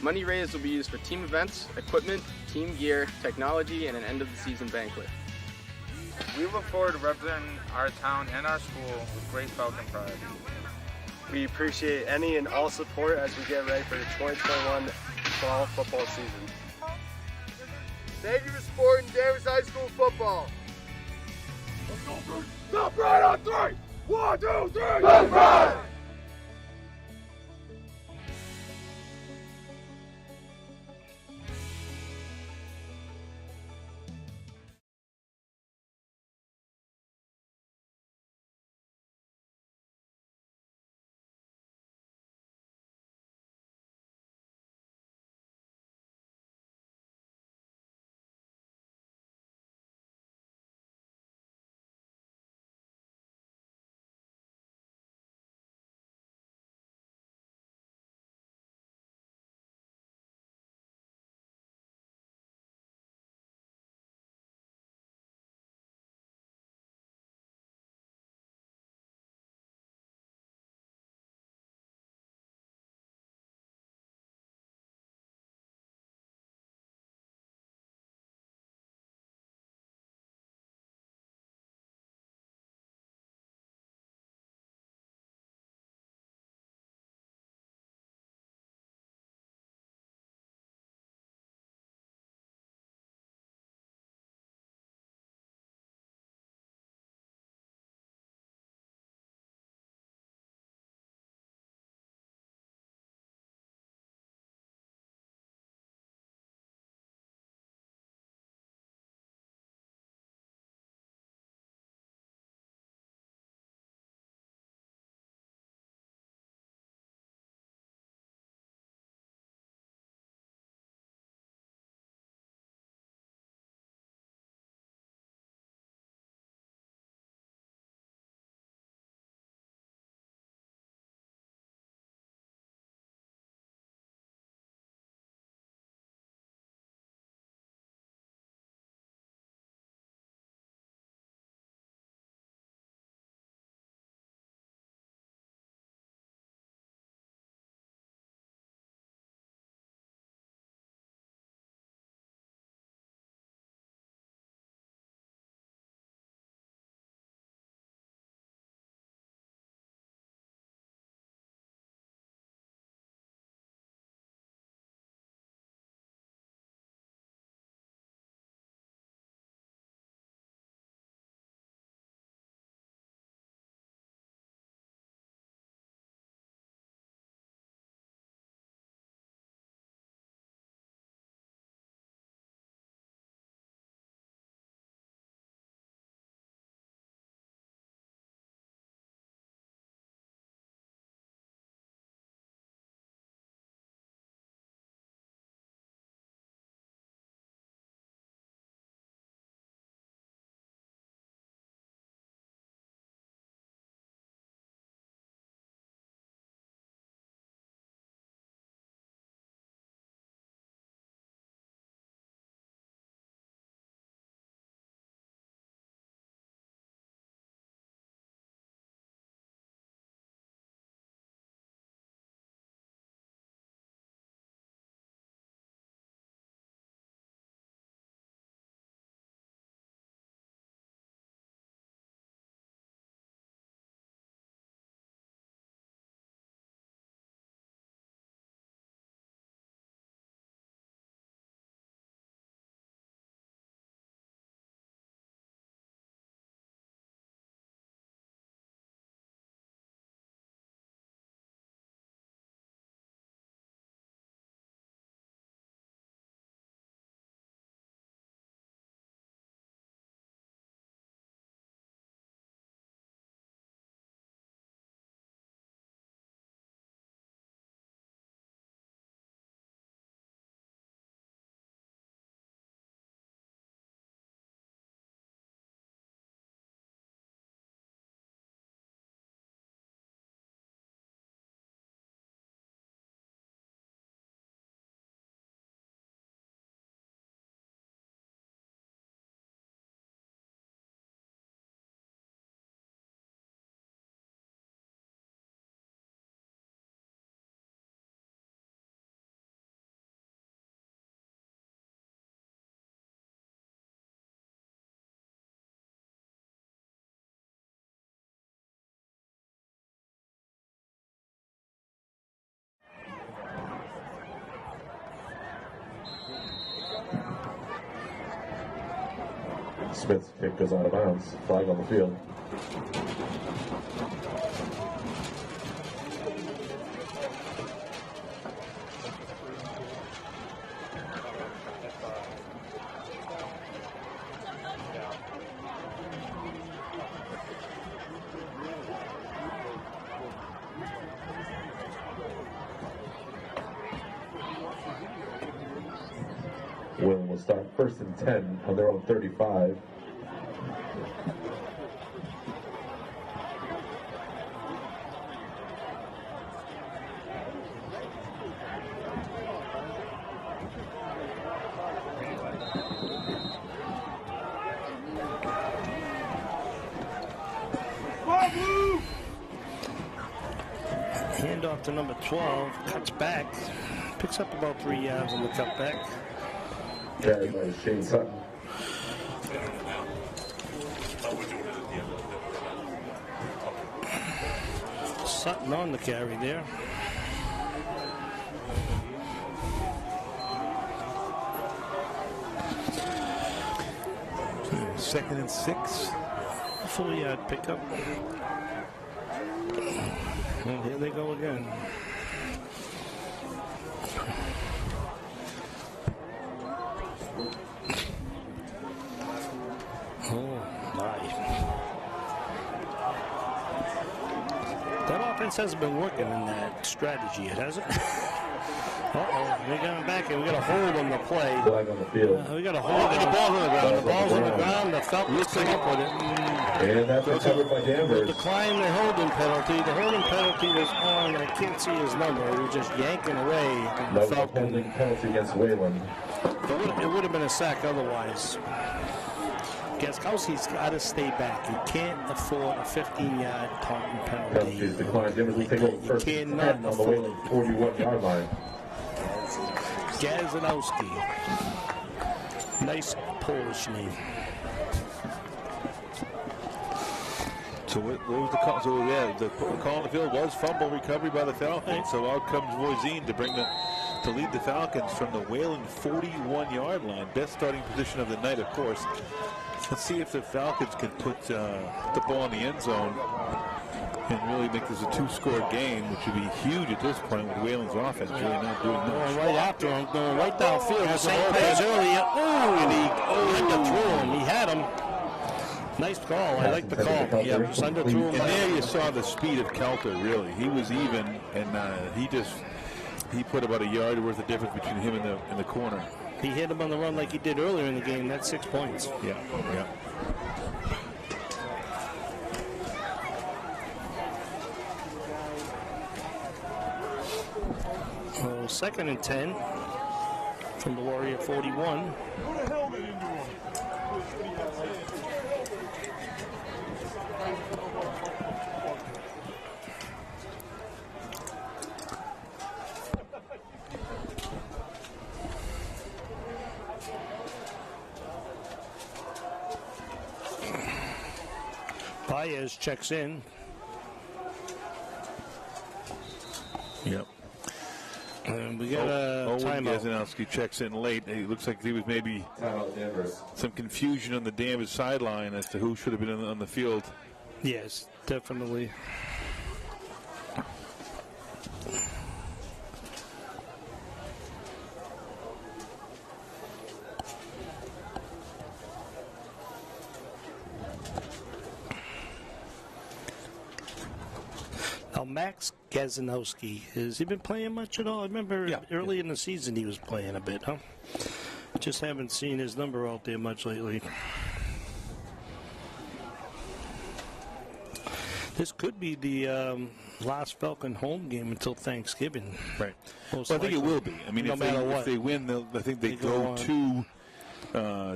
Money raised will be used for team events, equipment, team gear, technology, and an end-of-the-season banquet. We look forward to representing our town and our school with great Falcon pride. We appreciate any and all support as we get ready for the 2021 fall football season. Thank you for supporting Danvers High School football. Let's go, Bruce. Stop right on 3. 1, 2, 3. Let's ride! Smith's kick goes out of bounds. Flag on the field. Wayland will start 1st and 10 on their own 35. Handoff to number 12, cuts back, picks up about 3 yards on the cutback. Carried by Shane Sutton. Sutton on the carry there. Second and 6. Full yard pickup. And here they go again. Oh, nice. That offense hasn't been working in that strategy yet, has it? Uh-oh, they're going back, and we got a hold on the play. Flag on the field. We got a hold on the ball on the ground. The ball's on the ground. The Falcons pick up with it. And that's recovered by Danvers. Decline the holding penalty. The holding penalty was on. I can't see his number. He was just yanking away. No holding penalty against Wayland. It would have been a sack otherwise. Gaskowski's got to stay back. You can't afford a 15-yard taunting penalty. Penalties declined. Danvers will take over 1st and 10 on the Wayland 41-yard line. Gazanowski. Nice Polish name. So what was the call? So yeah, the call on the field was fumble recovery by the Falcons. So out comes Voisin to lead the Falcons from the Wayland 41-yard line. Best starting position of the night, of course. Let's see if the Falcons can put the ball in the end zone and really make this a 2-score game, which would be huge at this point with Wayland's offense really not doing much. Going right after him, going right downfield. The same plays earlier. And he underthrew him. He had him. Nice call. I like the call. Yeah, just underthrew him. And there you saw the speed of Kelter, really. He was even, and he put about a yard worth of difference between him and the corner. He hit him on the run like he did earlier in the game. That's 6 points. Yeah, yeah. So 2nd and 10 from the Warrior 41. Baez checks in. Yep. And we got a timeout. Gazanowski checks in late. It looks like there was maybe some confusion on the Danvers sideline as to who should have been on the field. Yes, definitely. Now, Max Gazanowski, has he been playing much at all? I remember early in the season he was playing a bit, huh? Just haven't seen his number out there much lately. This could be the last Falcon home game until Thanksgiving. Right. Well, I think it will be. I mean, if they win, I think they go to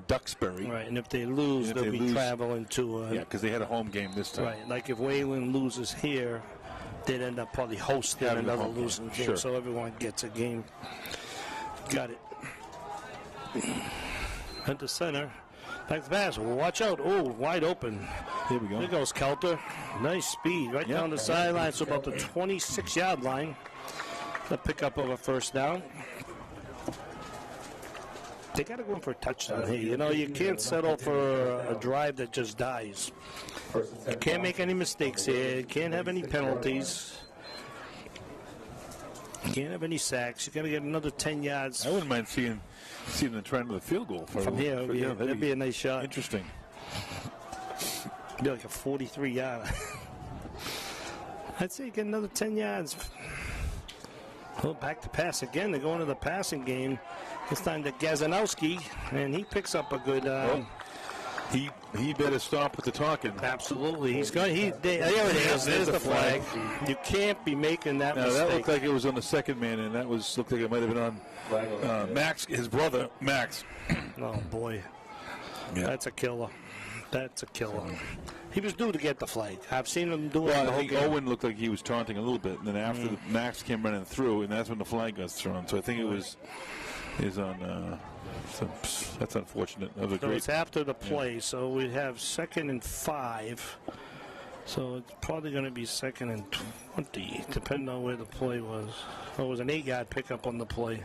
Duxbury. Right, and if they lose, they'll be traveling to... yeah, because they had a home game this time. Right, like if Wayland loses here, they'd end up probably hosting another losing game, sure. So everyone gets a game. Got it. At the center. Back to pass. Watch out. Oh, wide open. Here we go. There goes Kelter. Nice speed. Right down the sideline, so about the 26-yard line. The pickup of a first down. They got to go in for a touchdown here. You know, you can't settle for a drive that just dies. You can't make any mistakes here. You can't have any penalties. You can't have any sacks. You got to get another 10 yards. I wouldn't mind seeing them trying to the field goal from here. That'd be a nice shot. Interesting. Be like a 43-yarder. I'd say get another 10 yards. Well, back to pass again. They're going to the passing game. This time to Gazanowski, and he picks up a good. He better stop with the talking. Absolutely, he's going. There it is. There's the flag. You can't be making that mistake. That looked like it was on the second man, and that looked like it might have been on Max, his brother, Max. Oh boy, that's a killer. That's a killer. He was due to get the flag. I've seen him do it. Well, I think Owen looked like he was taunting a little bit, and then after Max came running through, and that's when the flag got thrown. So I think it was on. That's unfortunate. So it's after the play, so we have 2nd and 5. So it's probably going to be 2nd and 20, depending on where the play was. Oh, it was an 8-yard pickup on the play.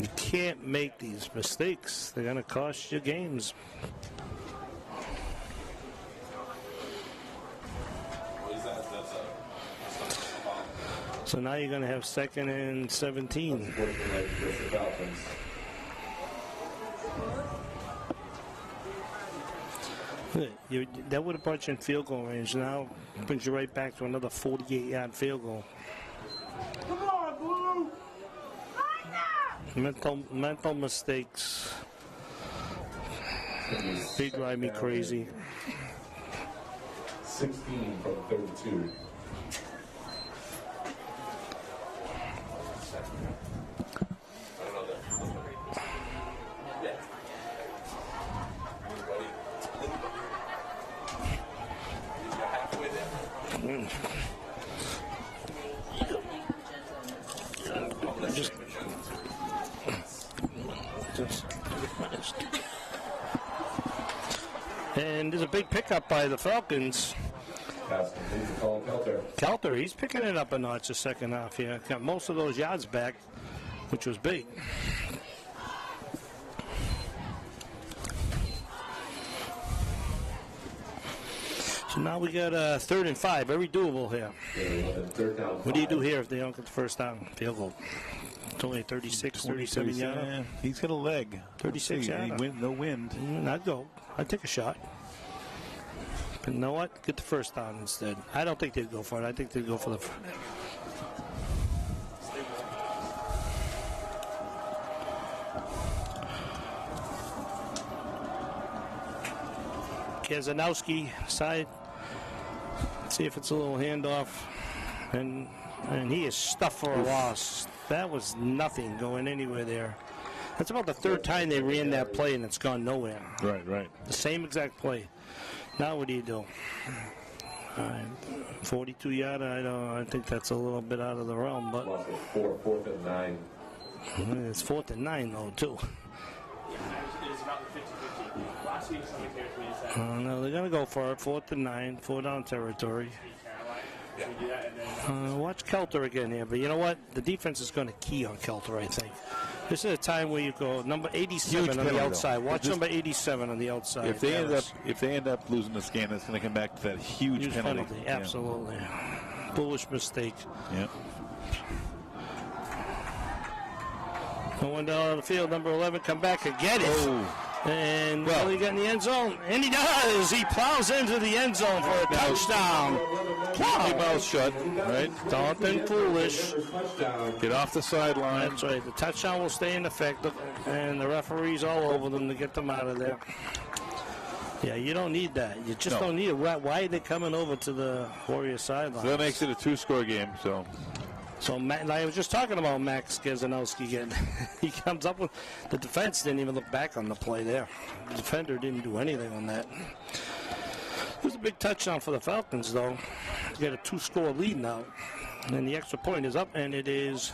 You can't make these mistakes. They're going to cost you games. So now you're going to have 2nd and 17. That would have brought you in field goal range. Now brings you right back to another 48-yard field goal. Come on, Blue! Mental mistakes. They drive me crazy. 16 from 32. And there's a big pickup by the Falcons. Kelter, he's picking it up a notch the second half here. Got most of those yards back, which was big. So now we got 3rd and 5, very doable here. What do you do here if they don't get the first down? Field goal. It's only 36, 37 yards. He's got a leg. 36 yards. No wind. I'd go. I'd take a shot. But you know what? Get the first down instead. I don't think they'd go for it. I think they'd go for the... Kazanowski side. Let's see if it's a little handoff. And he is stuffed for a loss. That was nothing going anywhere there. That's about the 3rd time they ran that play, and it's gone nowhere. Right. The same exact play. Now what do you do? 42-yarder. I think that's a little bit out of the realm, but 4th and 9. It's 4th and 9 though too. No, they're gonna go for it. 4th and 9, 4-down territory. Watch Kelter again here, but you know what? The defense is going to key on Kelter, I think. This is a time where you go number 87 on the outside. Watch number 87 on the outside. If they end up losing this game, it's going to come back to that huge penalty. Absolutely. Foolish mistake. Yep. Going down on the field, number 11, come back and get it. Oh. And will he get in the end zone? And he does. He plows into the end zone for a touchdown. Keep your mouth shut, right? Something foolish. Get off the sideline. That's right. The touchdown will stay in effect, and the referee's all over them to get them out of there. Yeah, you don't need that. You just don't need it. Why are they coming over to the Warrior sideline? So that makes it a 2-score game, So I was just talking about Max Gazanowski again. He comes up with the defense didn't even look back on the play there. The defender didn't do anything on that. It was a big touchdown for the Falcons, though. You got a 2-score lead now, and the extra point is up, and it is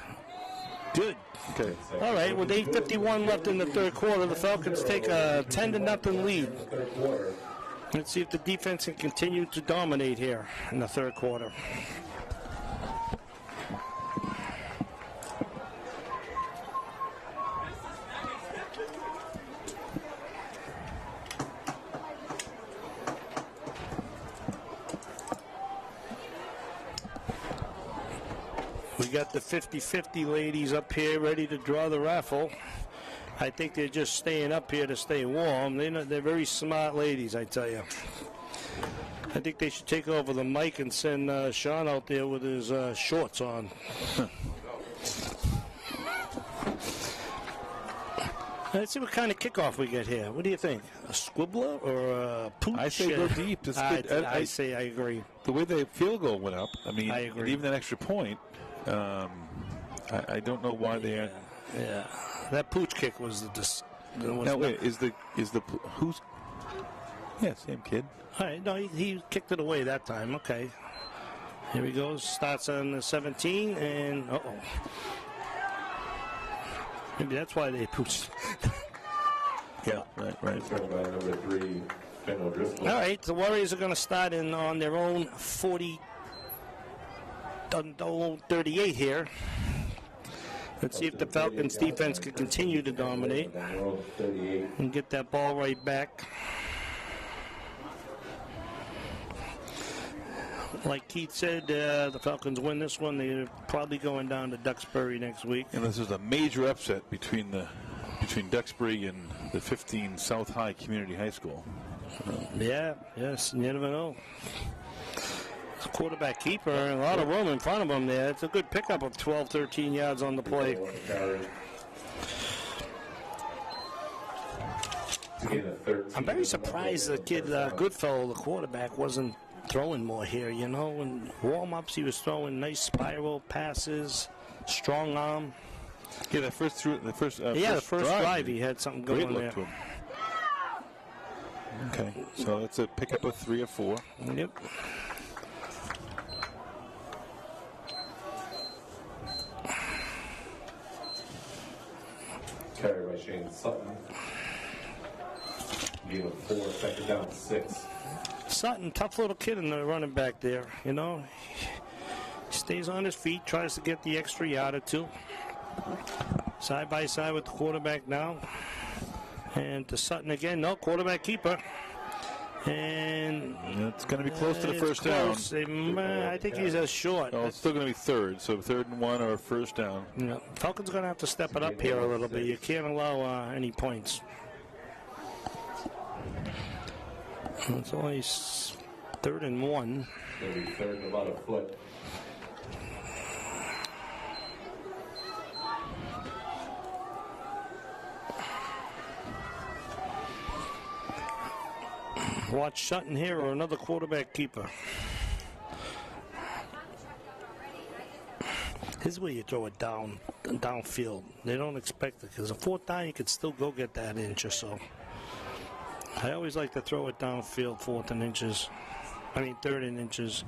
good. Okay. All right. With 8:51 left in the 3rd quarter, the Falcons take a 10-0 lead. Let's see if the defense can continue to dominate here in the 3rd quarter. got the 50-50 ladies up here ready to draw the raffle. I think they're just staying up here to stay warm. They're very smart ladies, I tell you. I think they should take over the mic and send Sean out there with his shorts on. Let's see what kind of kickoff we get here. What do you think? A squibbler or a pooch? I say go deep. I say I agree. The way the field goal went up, I mean, I agree. And even that extra point, I don't know why they are. Yeah, that pooch kick was Now wait, is the who's? Yeah, same kid. All right, no, he kicked it away that time. Okay, here he goes. Starts on the 17, and maybe that's why they pooched. Yeah, right. Number 3, Ben O'Driscoll. All right, the Warriors are going to start in on their own 38 here. Let's see if the Falcons defense can continue to dominate and get that ball right back. Like Keith said, the Falcons win this one. They're probably going down to Duxbury next week. And this is a major upset between Duxbury and the 15 South High Community High School. Yes, you never know. It's a quarterback keeper, and a lot of room in front of him there. It's a good pickup of 12, 13 yards on the play. I'm very surprised the kid Goodfellow, the quarterback, wasn't throwing more here. You know, in warm-ups he was throwing nice spiral passes, strong arm. Yeah, the first drive he had something going there. To him. Okay, so that's a pickup of 3 or 4. Yep. Carried by Shane Sutton. Gain of 4, second down 6. Sutton, tough little kid in the running back there, you know. He stays on his feet, tries to get the extra yard or two. Side by side with the quarterback now. And to Sutton again, no, quarterback keeper. And it's going to be close to the first down. I think he's a short. Oh, it's still going to be third, so 3rd and 1 or first down. Yeah. Falcons going to have to step it up here a little bit. You can't allow any points. It's only 3rd and 1. It'll be 3rd and about a foot. Watch Sutton here or another quarterback keeper. This is where you throw it downfield. They don't expect it because a 4th down you could still go get that inch or so. I always like to throw it downfield, 3rd and inches.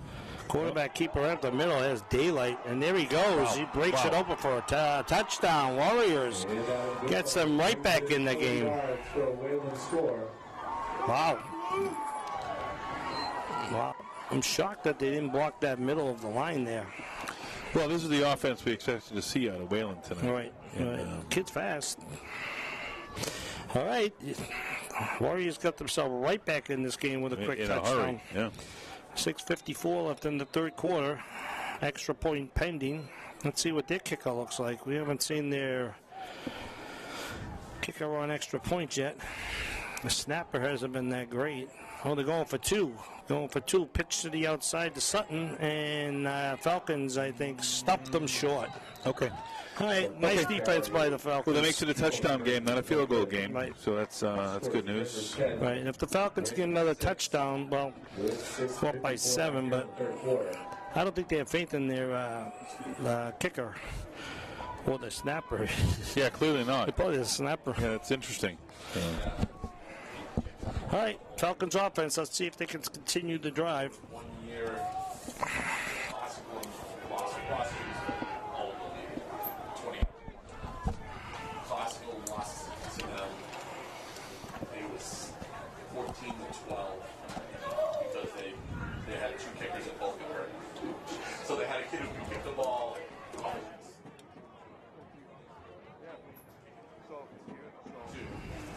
Quarterback keeper at the middle has daylight, and there he goes. He breaks it open for a touchdown. Warriors gets them right back in the game. Wow. I'm shocked that they didn't block that middle of the line there. Well, this is the offense we expected to see out of Wayland tonight. Right. Kid's fast. All right. Warriors got themselves right back in this game with a quick touchdown. A hurry. Yeah. 6:54 left in the 3rd quarter. Extra point pending. Let's see what their kicker looks like. We haven't seen their kicker on extra points yet. The snapper hasn't been that great. Oh, they're going for 2. Pitch to the outside to Sutton, and Falcons, I think, stopped them short. Okay. All right, nice defense by the Falcons. Well, that makes it a touchdown game, not a field goal game. Right. So that's good news. Right, and if the Falcons get another touchdown, well, go up by 7, but I don't think they have faith in their kicker or the snapper. Yeah, clearly not. They probably the snapper. Yeah, it's interesting. All right, Falcons offense. Let's see if they can continue the drive. 1 year classical loss to them. It was 14-12 because they had 2 kickers that both got hurt. So they had a kid who could kick the ball.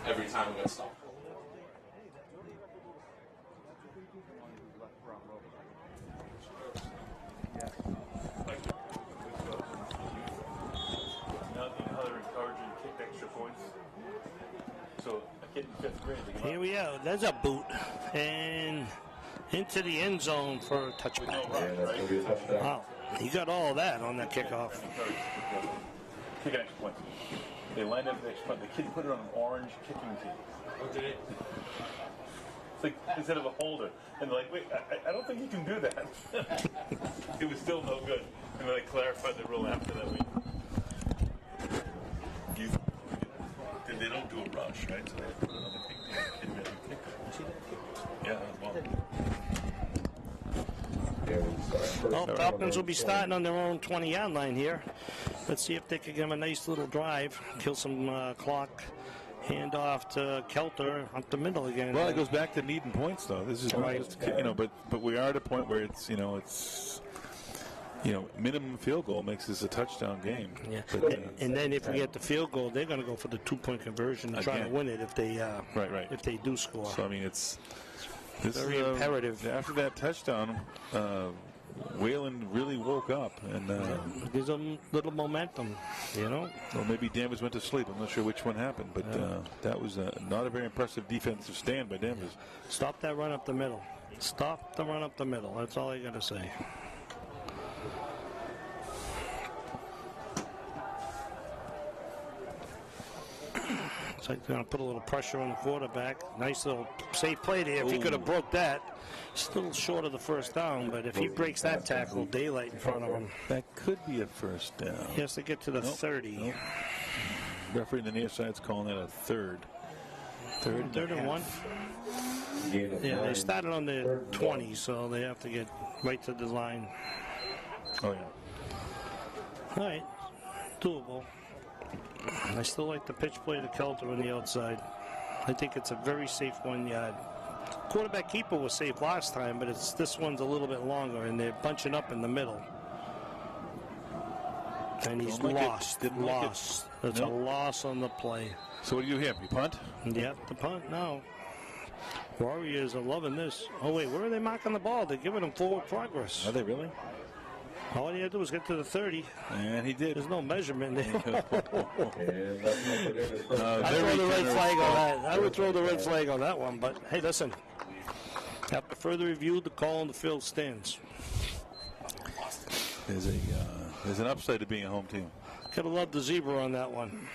Every time we got stopped. extra points. So a kid in 5th grade. Here we go. There's a boot. And into the end zone for a touchback. Wow. He got all that on that kickoff. Kick an extra point. They lined up the extra point. The kid put it on an orange kicking team. What did it? It's like instead of a holder. And they're like, wait, I don't think you can do that. It was still no good. And then they clarified the rule after that week. They don't do a rush, right? So they put it on the kick team. The kid made a kick. Yeah, well, Falcons will be starting on their own 20-yard line here. Let's see if they can give them a nice little drive, kill some clock, hand off to Kelter up the middle again. Well, it goes back to needing points, though. This is right. But we are at a point where it's minimum field goal makes this a touchdown game. Yeah. But, and then if we get the field goal, they're going to go for the 2-point conversion and try to win it if they if they do score. So I mean, it's very imperative. After that touchdown, Wayland really woke up and gives them a little momentum, Well, maybe Danvers went to sleep. I'm not sure which one happened, but that was not a very impressive defensive stand by Danvers. Stop that run up the middle. Stop the run up the middle. That's all I got to say. So they're going to put a little pressure on the quarterback. Nice little safe play there. If he could have broke that, still short of the first down, but if he breaks that tackle, daylight in front of him. That could be a first down. He has to get to the 30. Nope. Referee on the near side's calling that a third. Third and 1. Yeah, they started on the 20, so they have to get right to the line. Oh, yeah. All right. Doable. I still like the pitch play to Kelter on the outside. I think it's a very safe 1 yard. Quarterback keeper was safe last time, but this one's a little bit longer, and they're bunching up in the middle. And he's lost. That's a loss on the play. So what do you have? You punt? Yep, the punt now. Warriors are loving this. Oh, wait, where are they marking the ball? They're giving them forward progress. Are they really? All you had to do was get to the 30. And he did. There's no measurement there. And I'd throw the red flag on that. I would throw the red flag on that one. But, hey, listen. After further review, the call on the field stands. There's an upside to being a home team. Gotta love the zebra on that one.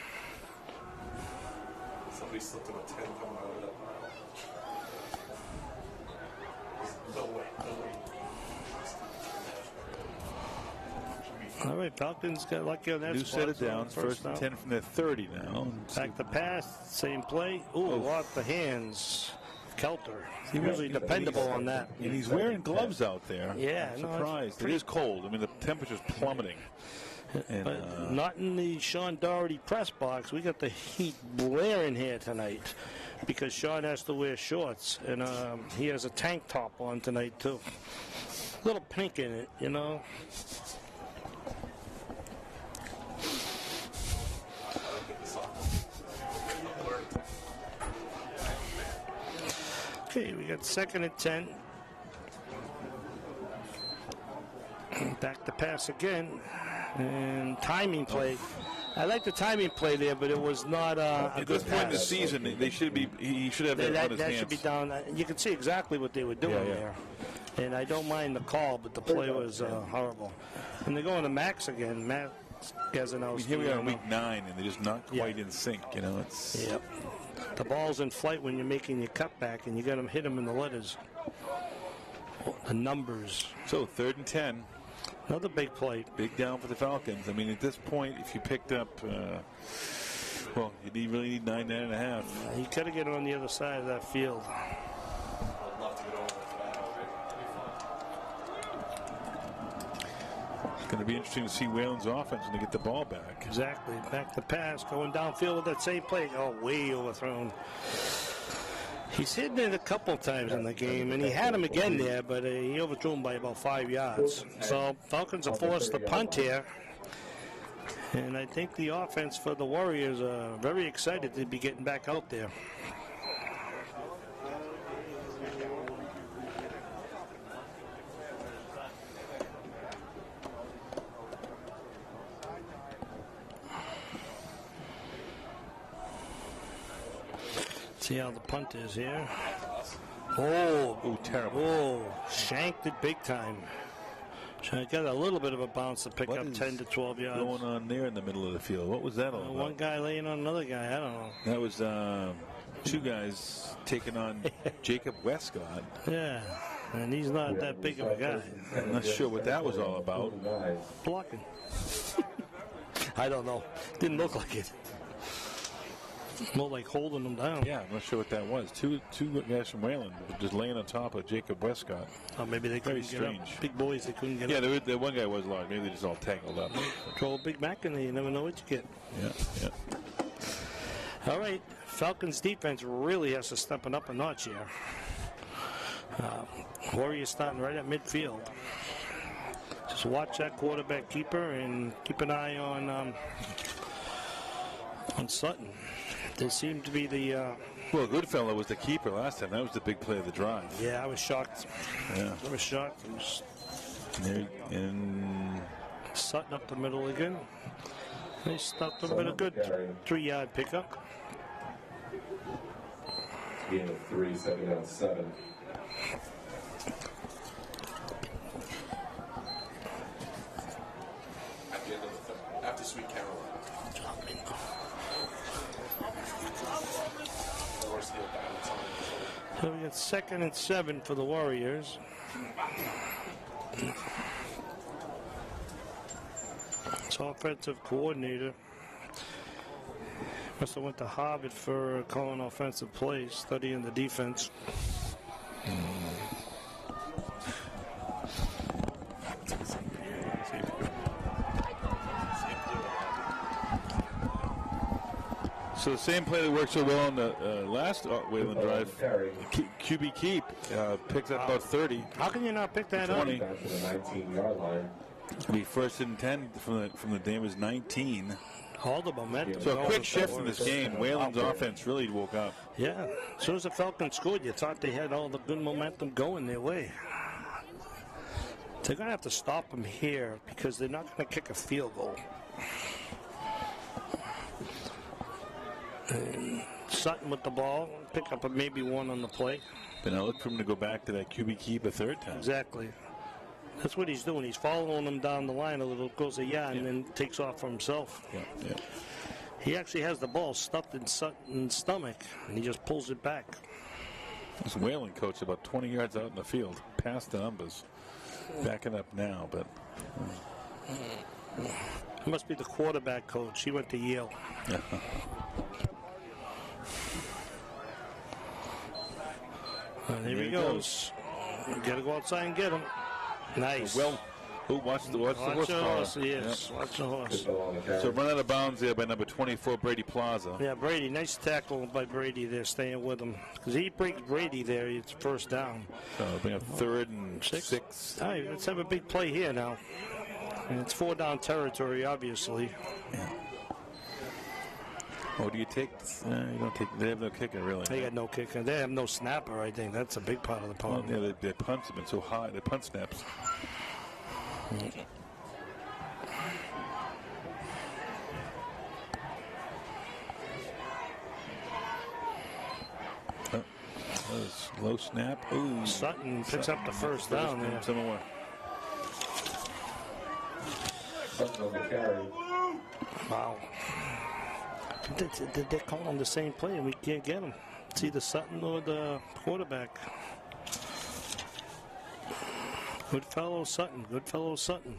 Somebody slipped him a 10 coming out of that mile. No way. All right, Falcons got lucky on that. New set of downs, first and 10 from their 30 now. Back to pass, same play. Ooh, off the hands. Kelter. He's really dependable on that. And he's wearing gloves out there. Yeah, I'm surprised. It is cold. I mean, the temperature's plummeting. And, but not in the Sean Doherty press box. We got the heat blaring here tonight because Sean has to wear shorts. And he has a tank top on tonight, too. A little pink in it, Okay, we got 2nd and 10. Back to pass again. And timing play. I like the timing play there, but it was not a at good this point in the pass. season, he should have that on his that hands. should be down. You can see exactly what they were doing there. And I don't mind the call, but the play was horrible. And they're going to Max again. Max Gazanowski. Here we are in week 9, and they're just not quite in sync. It's. Yep. The ball's in flight when you're making your cutback, and you got to hit them in the letters. The numbers. So 3rd and 10. Another big play. Big down for the Falcons. I mean, at this point, if you picked up, you really need 9.5. You got to get on the other side of that field. I'd love to get over It's going to be interesting to see Wayland's offense when they get the ball back. Exactly. Back to pass. Going downfield with that same play. Oh, way overthrown. He's hit it a couple times in the game, and he had him again there, but he overthrew him by about 5 yards. So Falcons are forced to punt here. And I think the offense for the Warriors are very excited to be getting back out there. See how the punt is here. Oh, terrible. Oh, shanked it big time. So got a little bit of a bounce to pick What up is 10 to 12 yards. going on there in the middle of the field? What was that all about? One guy laying on another guy. I don't know. That was two guys taking on Jacob Westcott. Yeah, and he's not that big of a guy. I'm not sure what that was all about. Blocking. I don't know. Didn't look like it. More like holding him down. Yeah, I'm not sure what that was. Two guys from Wayland just laying on top of Jacob Westcott. Oh, maybe they couldn't Very strange. get up. Big boys, they couldn't get Yeah, up. the one guy was large. Maybe they just all tangled up. Throw a Big Mac in there, you never know what you get. Yeah. All right, Falcons defense really has to step it up a notch here. Warriors starting right at midfield. Just watch that quarterback keeper and keep an eye on Sutton. They seem to be the... Well, Goodfellow was the keeper last time. That was the big play of the drive. Yeah, I was shocked. Yeah. I was shocked. And Sutton up the middle again. They stopped him, but a good 3-yard pickup. Gain of 3, 2nd down 7. At the end of the third, after Sweet Caroline. So we got 2nd and 7 for the Warriors. It's offensive coordinator. Must have went to Harvard for calling offensive plays, studying the defense. so the same play that worked so well on the last Wayland drive, QB keep picks up about 30. How can you not pick that 20. up? To the 19-yard line. It'll be 1st and 10 from the Danvers 19. All the momentum. So a quick shift in this game. Wayland's offense really woke up. Yeah. As soon as the Falcons scored, you thought they had all the good momentum going their way. They're going to have to stop them here because they're not going to kick a field goal. And Sutton with the ball, pick up maybe one on the play. But now look for him to go back to that QB keep a third time. Exactly. That's what he's doing. He's following them down the line a little, goes a yard, and then takes off for himself. Yeah. He actually has the ball stuffed in Sutton's stomach, and he just pulls it back. This Wayland coach about 20 yards out in the field, past the numbers. Backing up now, but... He must be the quarterback coach. He went to Yale. And here he goes. You got to go outside and get him. Nice. Well, watch the horse. Yes, watch the horse. So run out of bounds there by number 24, Brady Plaza. Yeah, Brady. Nice tackle by Brady there, staying with him. Because he breaks Brady there, it's 1st down. So bring up 3rd and 6. All right, let's have a big play here now. And it's 4-down territory, obviously. Yeah. Oh, do you take? You don't take. They have no kicker, really. They got no kicker. They have no snapper. I think that's a big part of the problem. Well, yeah, their punts have been so high. The punt snaps. Low snap. Ooh. Sutton picks up the 1st down there. Some more. Wow. They're calling the same play, and we can't get them. It's either Sutton or the quarterback. Goodfellow Sutton. Goodfellow Sutton.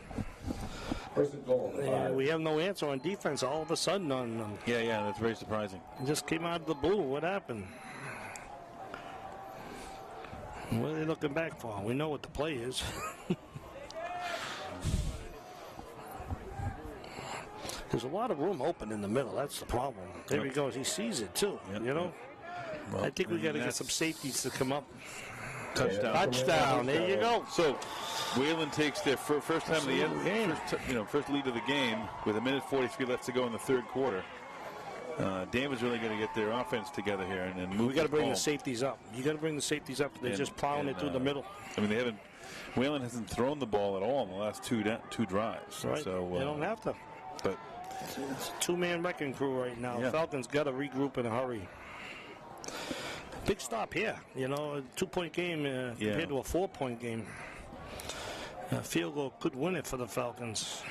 Yeah, we have no answer on defense all of a sudden on them. Yeah, that's very surprising. It just came out of the blue. What happened? What are they looking back for? We know what the play is. There's a lot of room open in the middle. That's the problem. There he goes. He sees it, too. You know? Well, I think we got to get some safeties to come up. Touchdown. Touchdown. There you go. So Wayland takes their first time in the end, first lead of the game with 1:43 left to go in the 3rd quarter. Danvers really going to get their offense together here and move. We got to bring the safeties up. You got to bring the safeties up. They're just plowing it through the middle. I mean, Wayland hasn't thrown the ball at all in the last two drives. Right. So they don't have to. But it's a 2-man wrecking crew right now. Yeah. Falcons got to regroup in a hurry. Big stop here. You know, a 2-point game compared to a 4-point game. A field goal could win it for the Falcons.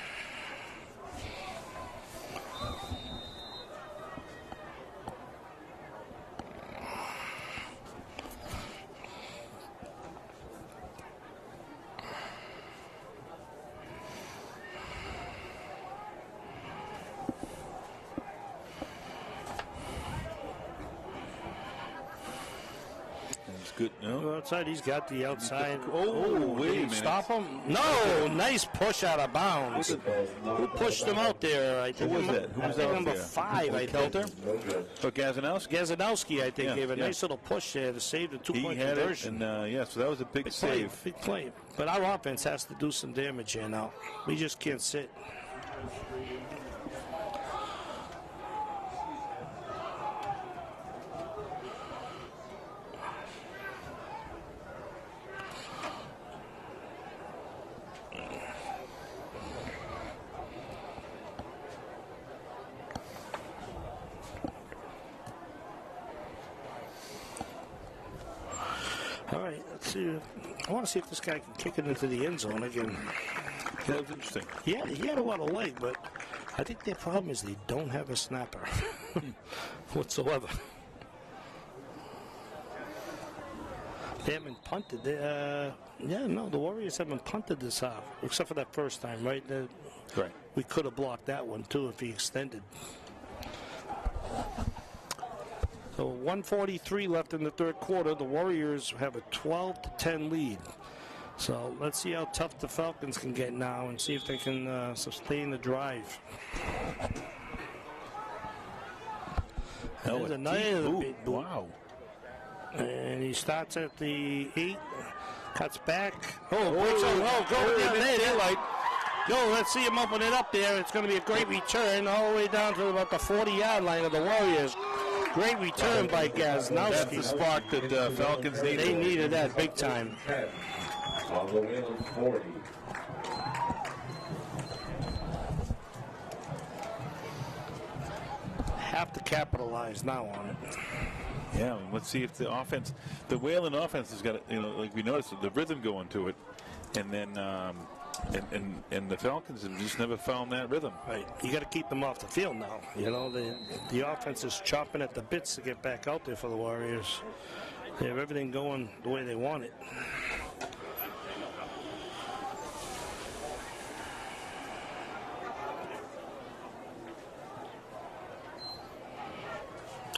Good. No. Outside, he's got the outside. Wait a minute. Stop him? No, nice push out of bounds. Who pushed him out there? I think Who was that? Who was out number there? 5, I think. Kelter? Or Gazanowski? Gazanowski, I think, gave a nice little push there to save the 2-point conversion. It, and so that was a big save. Big play. But our offense has to do some damage here now. We just can't sit. All right, let's see. I want to see if this guy can kick it into the end zone again. That was interesting. Yeah, he had a lot of leg, but I think their problem is they don't have a snapper whatsoever. They haven't punted. The Warriors haven't punted this half, except for that first time, right? Right. We could have blocked that one, too, if he extended. So 1:43 left in the third quarter. The Warriors have a 12-10 lead. So let's see how tough the Falcons can get now and see if they can sustain the drive. Oh, wow. And he starts at the 8, cuts back. Breaks on. Go down there. Go, let's see him open it up there. It's going to be a great return all the way down to about the 40-yard line of the Warriors. Great return by Gazanowski. That's the spark that Falcons needed. They needed that big time. On the Wayland 40. Have to capitalize now on it. Yeah, let's see if the offense, the Wayland offense has got, like we noticed, the rhythm going to it, and then and the Falcons have just never found that rhythm. Right, you got to keep them off the field now. The offense is chopping at the bits to get back out there for the Warriors. They have everything going the way they want it.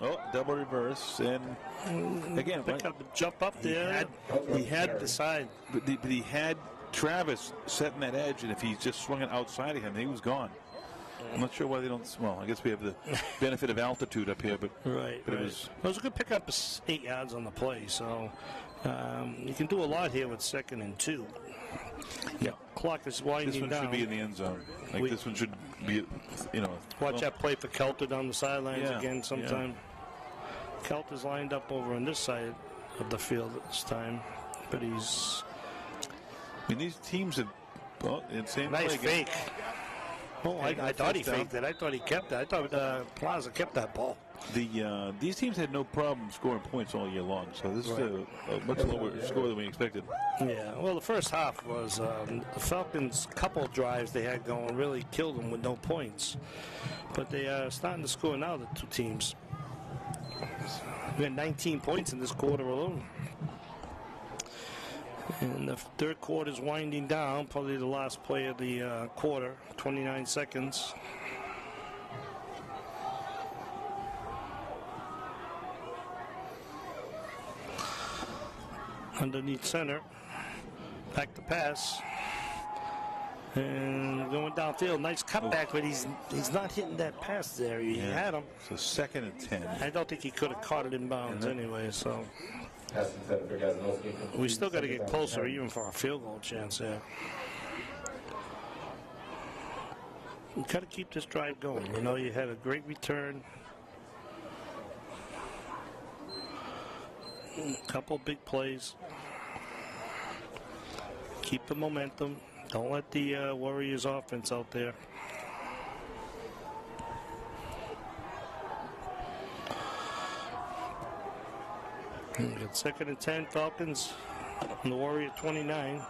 Oh, double reverse, and again, pick up, jump up there. He had the side, but he had Travis setting that edge, and if he just swung it outside of him, he was gone. I'm not sure why they don't. Well, I guess we have the benefit of altitude up here, but right. But It was a good pickup, 8 yards on the play. So you can do a lot here with 2nd and 2. Yeah, clock is winding down. This one should be in the end zone. This one should be, Watch that play for Kelter down the sidelines again sometime. Yeah. Kelter's lined up over on this side of the field this time, but he's. These teams have. Insane. Nice fake. Oh, I thought he faked it. I thought he kept that. I thought Plaza kept that ball. These teams had no problem scoring points all year long, so this is a much lower score than we expected. Yeah, well, the first half was the Falcons' couple drives they had going really killed them with no points. But they are starting to score now, the two teams. We had 19 points in this quarter alone. And the third quarter is winding down, probably the last play of the quarter, 29 seconds. Underneath center, back to pass, and going downfield. Nice cutback, but he's not hitting that pass there. He had him. So 2nd and 10. I don't think he could have caught it in bounds anyway. So we still got to get closer, even for a field goal chance there. We got to keep this drive going. You had a great return. Couple big plays. Keep the momentum. Don't let the Warriors offense out there. We got 2nd and 10, Falcons on the Warrior 29.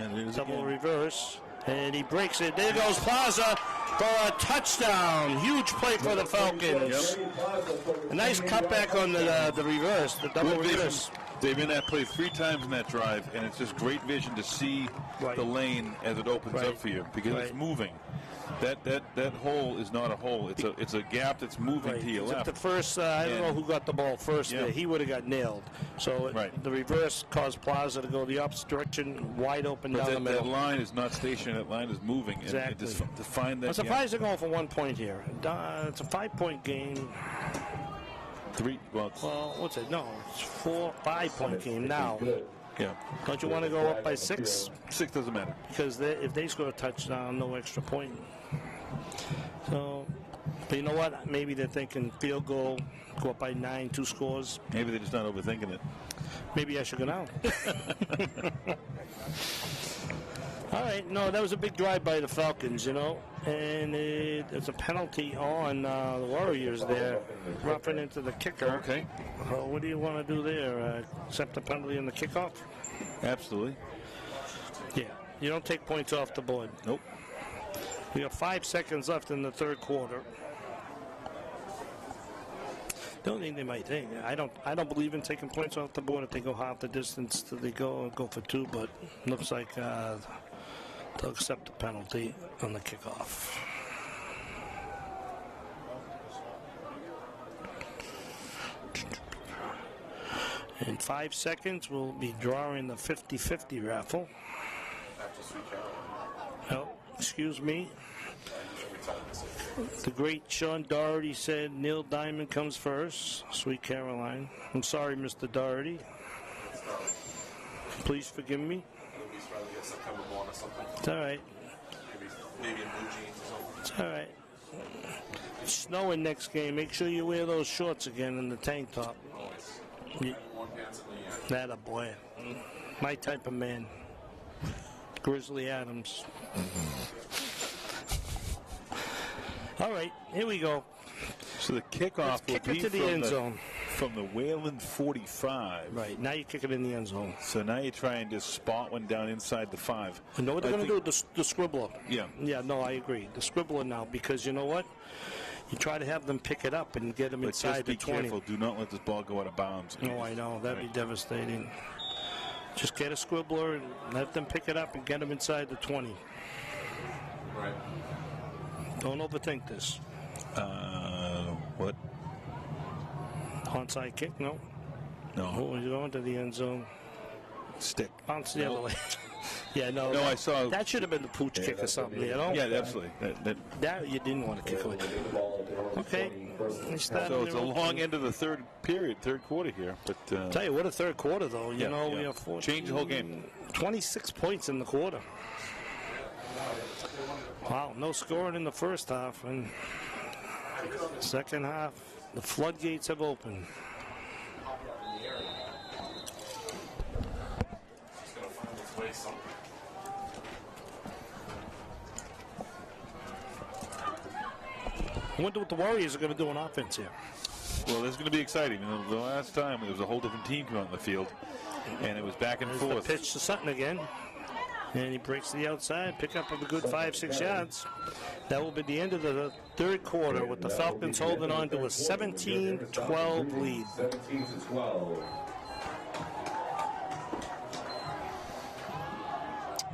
And double reverse, and he breaks it. There goes Plaza for a touchdown. Huge play for the Falcons. A nice cutback on the reverse, the double reverse. They've been that play 3 times in that drive, and it's just great vision to see the lane as it opens up for you because it's moving. That hole is not a hole. It's a gap that's moving to your left. The first, I don't know who got the ball first there. He would have got nailed. So the reverse caused Plaza to go the opposite direction, wide open down the middle. That line is not stationary. That line is moving. Exactly. And to find that I'm surprised they're going for 1 point here. It's a 5-point game. 3. Well, what's it? No, it's 5-point game now. Yeah. Don't you want to go up by 6? 6 doesn't matter. Because if they score a touchdown, no extra point. So, but you know what? Maybe they're thinking field goal, go up by 9, 2 scores. Maybe they're just not overthinking it. Maybe I should go now. All right. No, that was a big drive by the Falcons, you know. And it's a penalty on the Warriors there, roughing into the kicker. Okay. What do you want to do there? Accept the penalty in the kickoff? Absolutely. Yeah. You don't take points off the board. Nope. We got 5 seconds left in the 3rd quarter. The only thing they might think, I don't believe in taking points off the board if they go half the distance. They go for 2, but looks like they'll accept the penalty on the kickoff. In 5 seconds, we'll be drawing the 50-50 raffle. Oh, excuse me. The great Sean Doherty said Neil Diamond comes first. Sweet Caroline. I'm sorry, Mr. Doherty. Please forgive me. It's all right. Maybe in blue jeans or something. It's all right. It's snowing next game. Make sure you wear those shorts again and the tank top. That a boy. My type of man. Grizzly Adams. All right, here we go. So the kickoff will be to the end zone. From the Wayland 45. Right, now you kick it in the end zone. So now you try and just spot one down inside the 5. You know what they're going to do? The scribbler. Yeah. Yeah, no, I agree. The scribbler now, because you know what? You try to have them pick it up and get them inside the 20. Just be careful. Do not let this ball go out of bounds. No, I know. That'd be devastating. Just get a scribbler and let them pick it up and get them inside the 20. Right. Don't overthink this. What? Onside kick? No. No. Oh, he's going to the end zone. Stick. Bounce the other way. Yeah, no. No, I saw. That should have been the pooch kick or something, you know? Yeah, absolutely. That you didn't want to kick away. Okay. So it's a long end of the third quarter here. But tell you what, a 3rd quarter though. You know, we have 14, change the whole game. 26 points in the quarter. Wow, no scoring in the first half, and second half, the floodgates have opened. I wonder what the Warriors are going to do on offense here. Well, this is going to be exciting. You know, the last time it was a whole different team coming out on the field, and it was back and forth. The pitch to Sutton again, and he breaks to the outside, pick up a good 5-6 yards. That will be the end of the 3rd quarter with the Falcons holding on to a 17-12 lead. 17-12.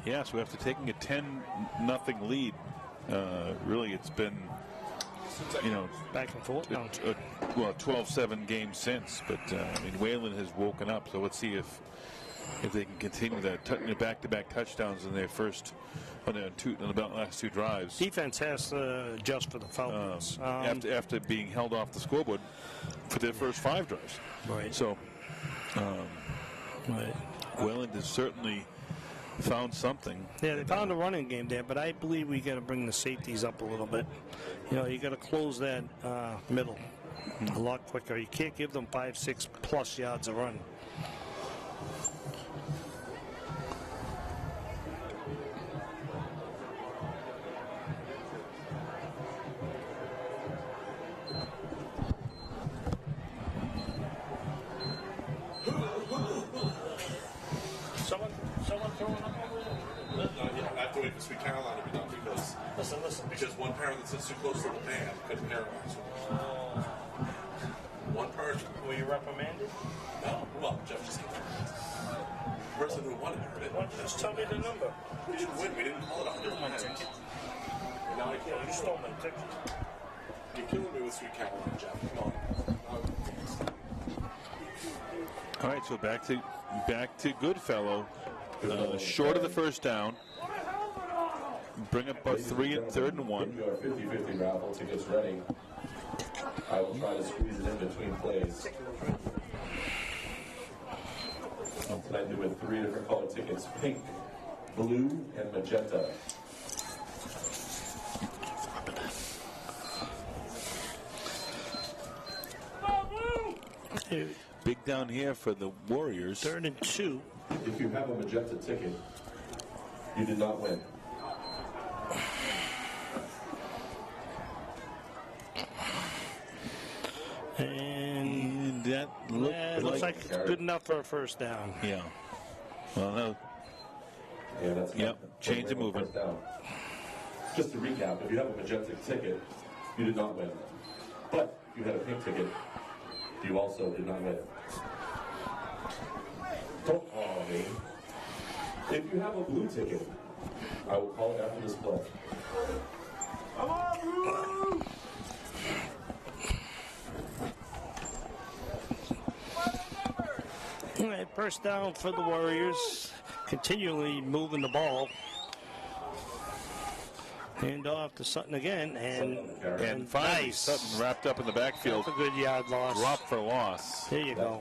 Yeah, so after taking a 10-0 lead, really it's been, you know, back and forth. Well, 12-7 game since, but I mean Wayland has woken up. So let's see if they can continue that back-to-back touchdowns in their first on the last 2 drives. Defense has to adjust for the Falcons after being held off the scoreboard for their first 5 drives. Right. So, Wayland has certainly found something. Yeah, they found a running game there, but I believe we got to bring the safeties up a little bit. You know, you got to close that middle a lot quicker. You can't give them 5-6 plus yards a run. the Sweet Carolina be done because because one parent that sits too close to the band couldn't paralyze them. One person. Were you reprimanded? No. Well, Jeff just came. The person who wanted heard it. Why don't you just tell me the number? We didn't win. We didn't call it 100 my times. ticket. Now I can't. You stole my ticket. You're killing me with Sweet Carolina, Jeff. Come on. All right, so back to Goodfellow. Short of the first down. Bring up a 3rd and 1. Your 50-50 raffle tickets ready. I will try to squeeze it in between plays. I do with 3 different color tickets: pink, blue, and magenta. Big down here for the Warriors. 3rd and 2. If you have a magenta ticket, you did not win. And that looks like it's good enough for a first down. Yeah. Well, no. Yeah, that's change the movement. Just to recap, if you have a magenta ticket, you did not win. But if you had a pink ticket, you also did not win. Don't call me. If you have a blue ticket, I will call it after this play. Come on, blue! All right, first down for the Warriors. Continually moving the ball. Hand off to Sutton again, and finally nice. Sutton wrapped up in the backfield. That's a good yard loss. Drop for loss. There you go.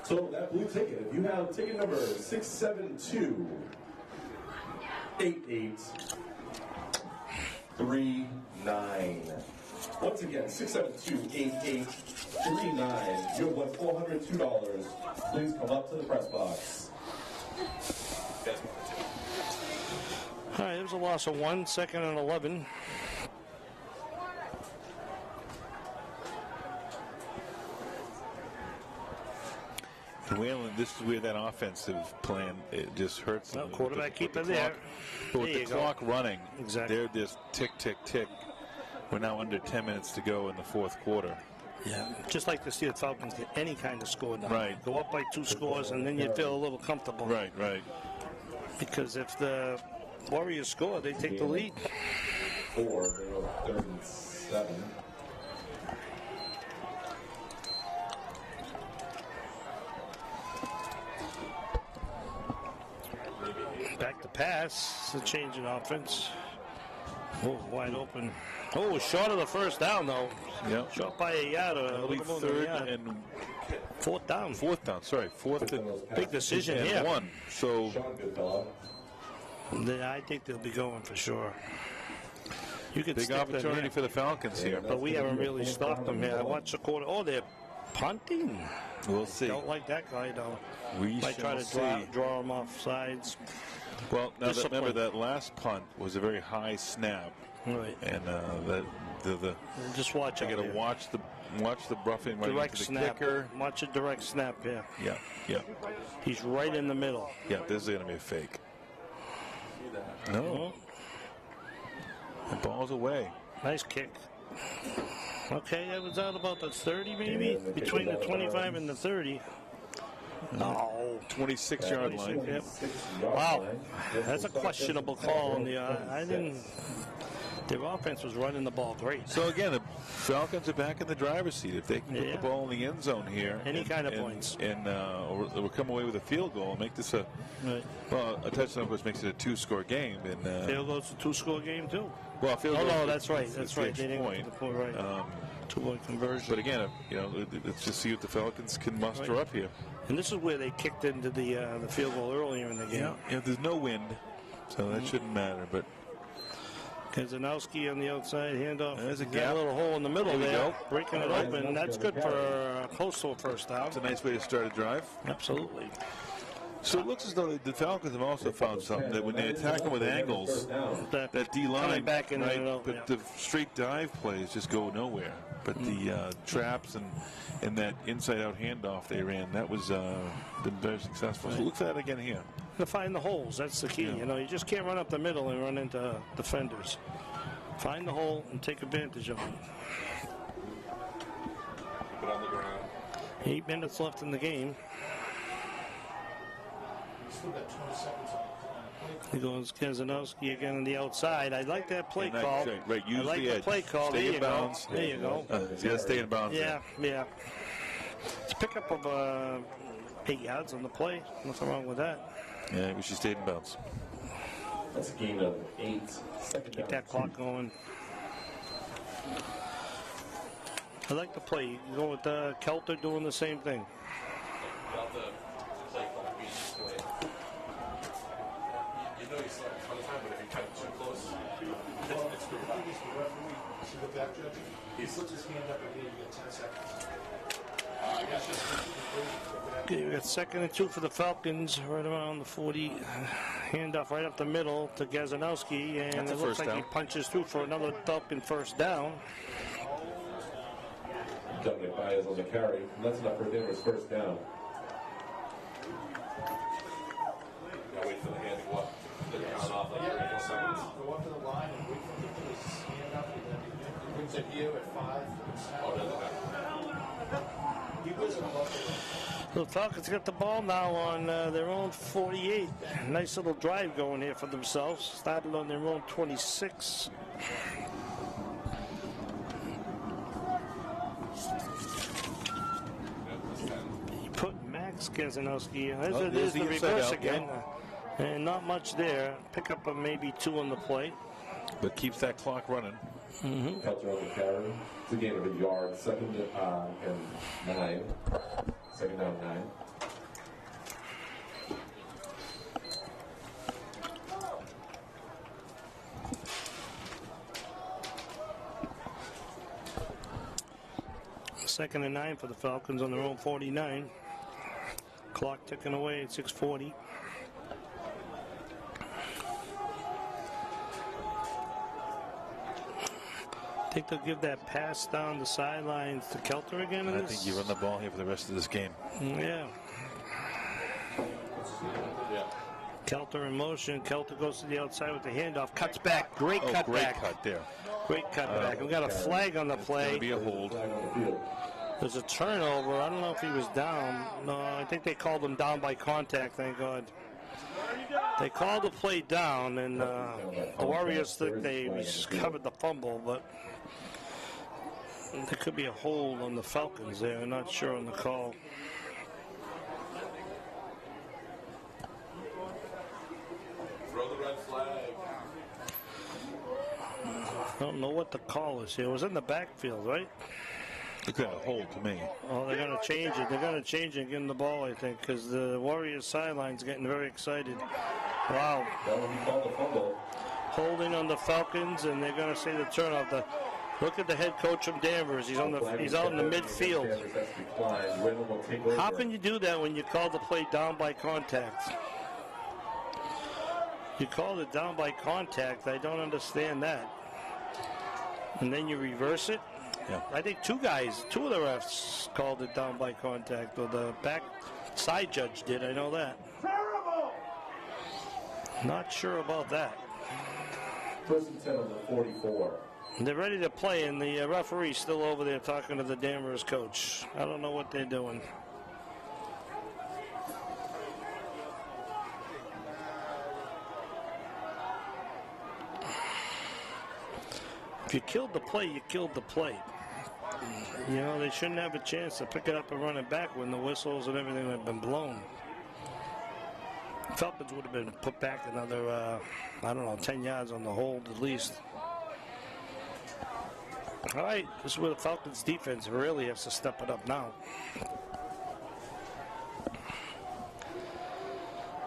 So that blue ticket, if you have ticket number 672-8839. Once again, 672-8839. You have won $402. Please come up to the press box. All right, it was a loss of 1, 2nd and 11. And Wayland, this is where that offensive plan, it just hurts them. Quarterback keep it there. But with the clock running, exactly. They're just tick, tick, tick. We're now under 10 minutes to go in the 4th quarter. Yeah, just like to see the Falcons get any kind of score now. Right. Go up by 2 scores, and then you feel a little comfortable. Right. Because if the Warriors score, they take the lead. 4, 3rd and 7. Back to pass. It's a change in offense. Oh, wide open. Oh, short of the first down, though. Yep. Short by a yard. It'll be 3rd and 4th down. 4th down, sorry. 4th and big decision and here. 1. So I think they'll be going for sure. You could big opportunity for the Falcons here. But we haven't really stopped them here. I watched the quarter. Oh, they're punting. We'll see. Don't like that guy, though. We might try to draw him off sides. Well, now remember that last punt was a very high snap. Right. And just watch. You got to watch the roughing running direct into the snap. kicker. Watch a direct snap here. Yeah. He's right in the middle. Yeah, this is going to be a fake. No. The ball's away. Nice kick. Okay, that was out about the 30 maybe? Between the 25 and the 30. No. 26-yard line. Yep. Wow. That's a questionable call on the their offense was running the ball great. So again, the Falcons are back in the driver's seat. If they can put the ball in the end zone here, any kind of points, and we'll come away with a field goal and make this a a touchdown, of course, makes it a 2-score game. And field goal's a 2-score game too. Well, field goal. No, that's right. That's right. They didn't get the point. Right. 2-point conversion. But again, let's just see what the Falcons can muster up here. And this is where they kicked into the field goal earlier in the game. Yeah, there's no wind, so that shouldn't matter. But Kazanowski on the outside, handoff. There's a gap. A little hole in the middle there, breaking it Right. open. That's good for close to a first down. It's a nice way to start a drive. Absolutely. So it looks as though the Falcons have also found something that when they attack them with angles, that D-line, back in but the straight dive plays just go nowhere. But the traps and that inside-out handoff they ran, that was been very successful. So look for that again here. to find the holes. That's the key. You know, you just can't run up the middle and run into defenders. Find the hole and take advantage of it. Keep it on the ground. 8 minutes left in the game. Still got 20 seconds on He goes Kazanowski again on the outside. I like that play call. Right, use I like the the edge. play call. Stay There in you bounds. go. There you go. Yeah, stay in bounds. Yeah, yeah. It's a pickup of 8 yards on the play. Nothing wrong with that. Yeah, we should stay in bounds. That's a gain of 8. Keep that clock going. I like the play. You go with Kelter doing the same thing. Without the play clock being this way. You know you saw it a ton of time, but if you cut it too close, it's screwed up. See the back judge? He puts his hand up again, you get 10 seconds. Okay, we got 2nd and 2 for the Falcons, right around the 40. Handoff right up the middle to Gazanowski, and it looks like he punches through for another Falcon first down. Dominic Baez on the carry. And that's enough for Danvers first down. Gotta wait for the hand to go up. Then count off like 3 more seconds. Go up to the line and wait for him to put his hand up, and then he brings it here at 5. Oh, doesn't matter. He was above it. The Falcons got the ball now on their own 48. Nice little drive going here for themselves. Started on their own 26. You put Max Gazanowski. There's the reverse again. And not much there. Pick up of maybe 2 on the play. But keeps that clock running. Kelter on the carry. It's a gain of a yard. 2nd and 9. 2nd down 9. Second and 9 for the Falcons on their own 49. Clock ticking away at 6:40. Think they'll give that pass down the sidelines to Kelter again? I think you run the ball here for the rest of this game. Yeah. Kelter in motion. Kelter goes to the outside with the handoff. Cuts back. Great cut great back. cut there. Great cut back. We got a flag on the play. Be a hold. There's a turnover. I don't know if he was down. No, I think they called him down by contact, thank God. They called the play down, and the Warriors think they covered the fumble, but there could be a hold on the Falcons there. I'm not sure on the call. Throw the red flag. I don't know what the call is here. It was in the backfield, right? Look at a hold to me. Oh, they're going to change it. They're going to change it and give them the ball, I think, because the Warriors sideline's getting very excited. Wow. Holding on the Falcons, and they're going to say the turnover. Look at the head coach from Danvers. He's out in the midfield. How can you do that when you call the play down by contact? You called it down by contact. I don't understand that. And then you reverse it? Yeah. I think two of the refs called it down by contact, or the back side judge did. I know that. Terrible. Not sure about that. First and 10 on the 44. They're ready to play, and the referee's still over there talking to the Danvers coach. I don't know what they're doing. If you killed the play, you killed the play. You know, they shouldn't have a chance to pick it up and run it back when the whistles and everything have been blown. Falcons would have been put back another, 10 yards on the hold at least. All right, this is where the Falcons defense really has to step it up now.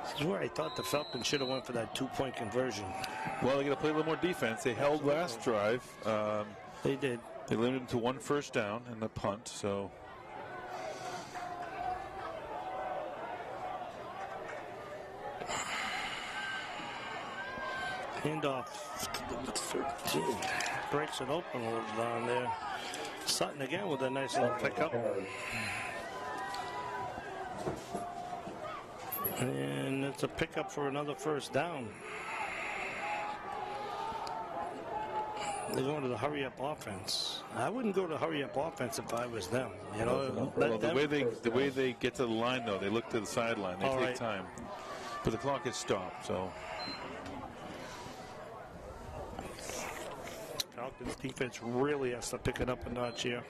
This is where I thought the Falcons should have went for that 2-point conversion. Well, they're going to play a little more defense. They held last drive. They did. They limited them to 1 first down and the punt, so. Handoff to number 13. Breaks it open a little down there. Sutton again with a nice little pickup. And it's a pickup for another first down. They're going to the hurry-up offense. I wouldn't go to hurry-up offense if I was them. You know, well, the way they get to the line, though, they look to the sideline. They take time, but the clock is stopped. So Falcons defense really has to pick it up a notch here.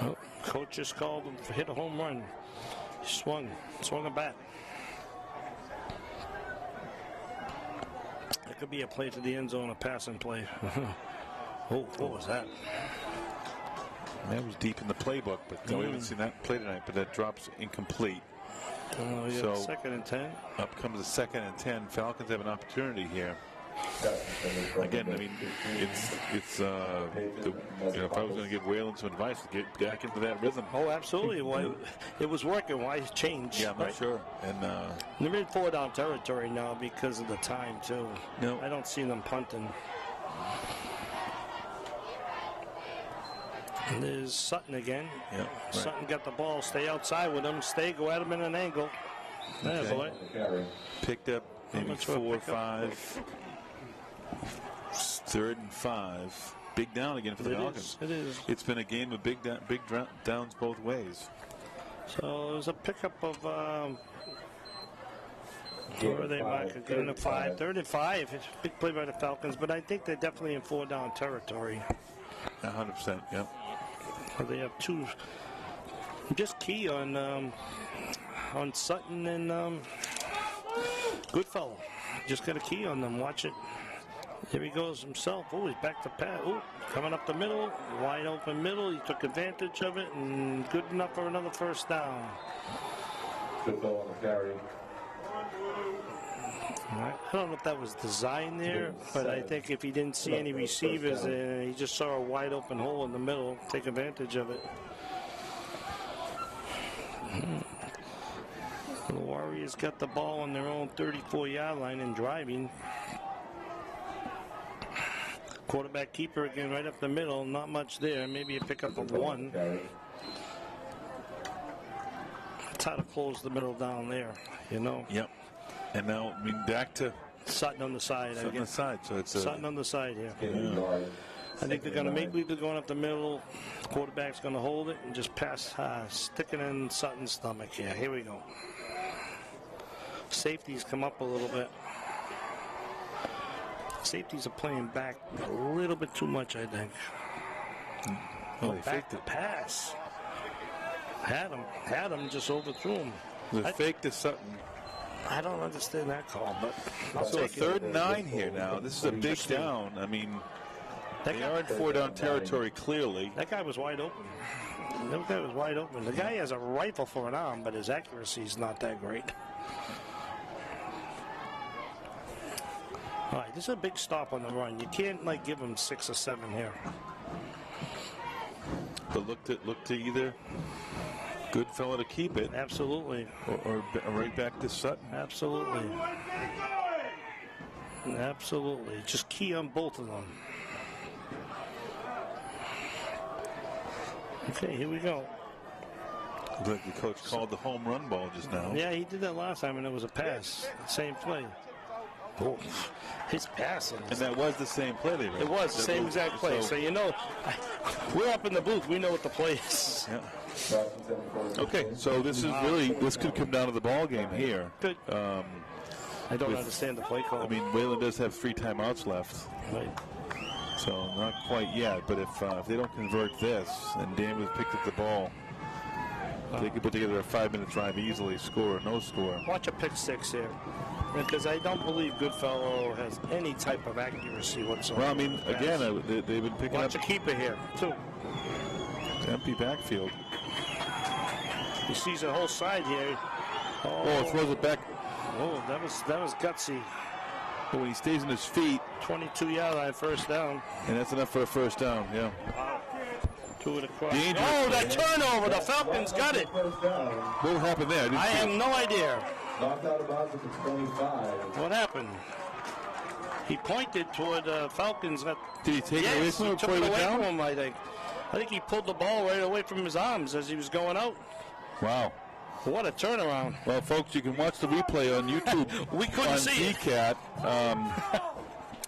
Oh, coach just called him to hit a home run. He swung a bat. That could be a play to the end zone, a passing play. Oh, what was that? That was deep in the playbook, but we haven't seen that play tonight. But that drops incomplete. Oh, yeah, so 2nd and 10. Up comes the 2nd and 10. Falcons have an opportunity here. Again, I mean, if I was going to give Wayland some advice, to get back into that rhythm. Oh, absolutely. Well, it was working. Why change? Yeah, I'm not sure. And they're in 4-down territory now because of the time too. No, I don't see them punting. And there's Sutton again. Yeah, right. Sutton got the ball. Stay outside with him. Go at him in an angle. There, boy. Picked up maybe 4 or 5. 3rd and 5. Big down again for the Falcons. It is. It's been a game of big downs both ways. So it was a pickup of. Where are they marking? 3rd and 5. 3rd and 5. It's a big play by the Falcons, but I think they're definitely in 4-down territory. 100%. Yep. So they have 2. Just key on Sutton and Goodfellow. Just got a key on them. Watch it. Here he goes himself. Oh, he's back to pass. Oh, coming up the middle. Wide open middle. He took advantage of it, and good enough for another first down. Goodfellow on the carry. I don't know if that was designed there, but I think if he didn't see any receivers, he just saw a wide open hole in the middle, take advantage of it. The Warriors got the ball on their own 34-yard line and driving. Quarterback keeper again right up the middle, not much there, maybe a pickup of 1. It's how to close the middle down there, you know. Yep. And now, I mean, back to Sutton on the side. Sutton on the side, so it's Sutton on the side here. Yeah. I think they're going to make they're going up the middle. Quarterback's going to hold it and just pass, stick it in Sutton's stomach here. Here we go. Safeties come up a little bit. Safeties are playing back a little bit too much, I think. Oh, they back to pass. Had him, just overthrew him. They faked to Sutton. I don't understand that call, but I'll so a take 3rd and 9 here now. This is a big down. I mean, they are in 4-down territory clearly. That guy was wide open. That guy was wide open. The guy has a rifle for an arm, but his accuracy is not that great. All right, this is a big stop on the run. You can't give him 6 or 7 here. But look to either Goodfellow to keep it. Absolutely. Or right back to Sutton. Absolutely. Absolutely. Just key on both of them. Okay, here we go. Like the coach called the home run ball just now. Yeah, he did that last time, and it was a pass. Same play. Oh, his passing. And that was the same play they ran. It was the same exact play. So, we're up in the booth. We know what the play is. Yeah. Okay, so this could come down to the ball game here. Good. I don't understand the play call. I mean, Wayland does have 3 timeouts left. Right. So not quite yet, but if they don't convert this, and Danvers picked up the ball, they could put together a 5-minute drive easily, score or no score. Watch a pick 6 here, because I don't believe Goodfellow has any type of accuracy whatsoever. Well, I mean, again, they've been picking Watch up. a keeper here too. Empty backfield. He sees the whole side here. Oh, throws it back. Oh, that was gutsy. But when he stays on his feet, 22-yard line, first down. And that's enough for a first down, yeah. Wow. 2 at across. Dangerous. Oh, that turnover. The Falcons got it. What happened there? I have no idea. Knocked out of bounds at the 25. What happened? He pointed toward Falcons. Did he take it away from him he took before it he away went from down? him, I think. I think he pulled the ball right away from his arms as he was going out. Wow. What a turnaround. Well, folks, you can watch the replay on YouTube. We couldn't see it. DCAT.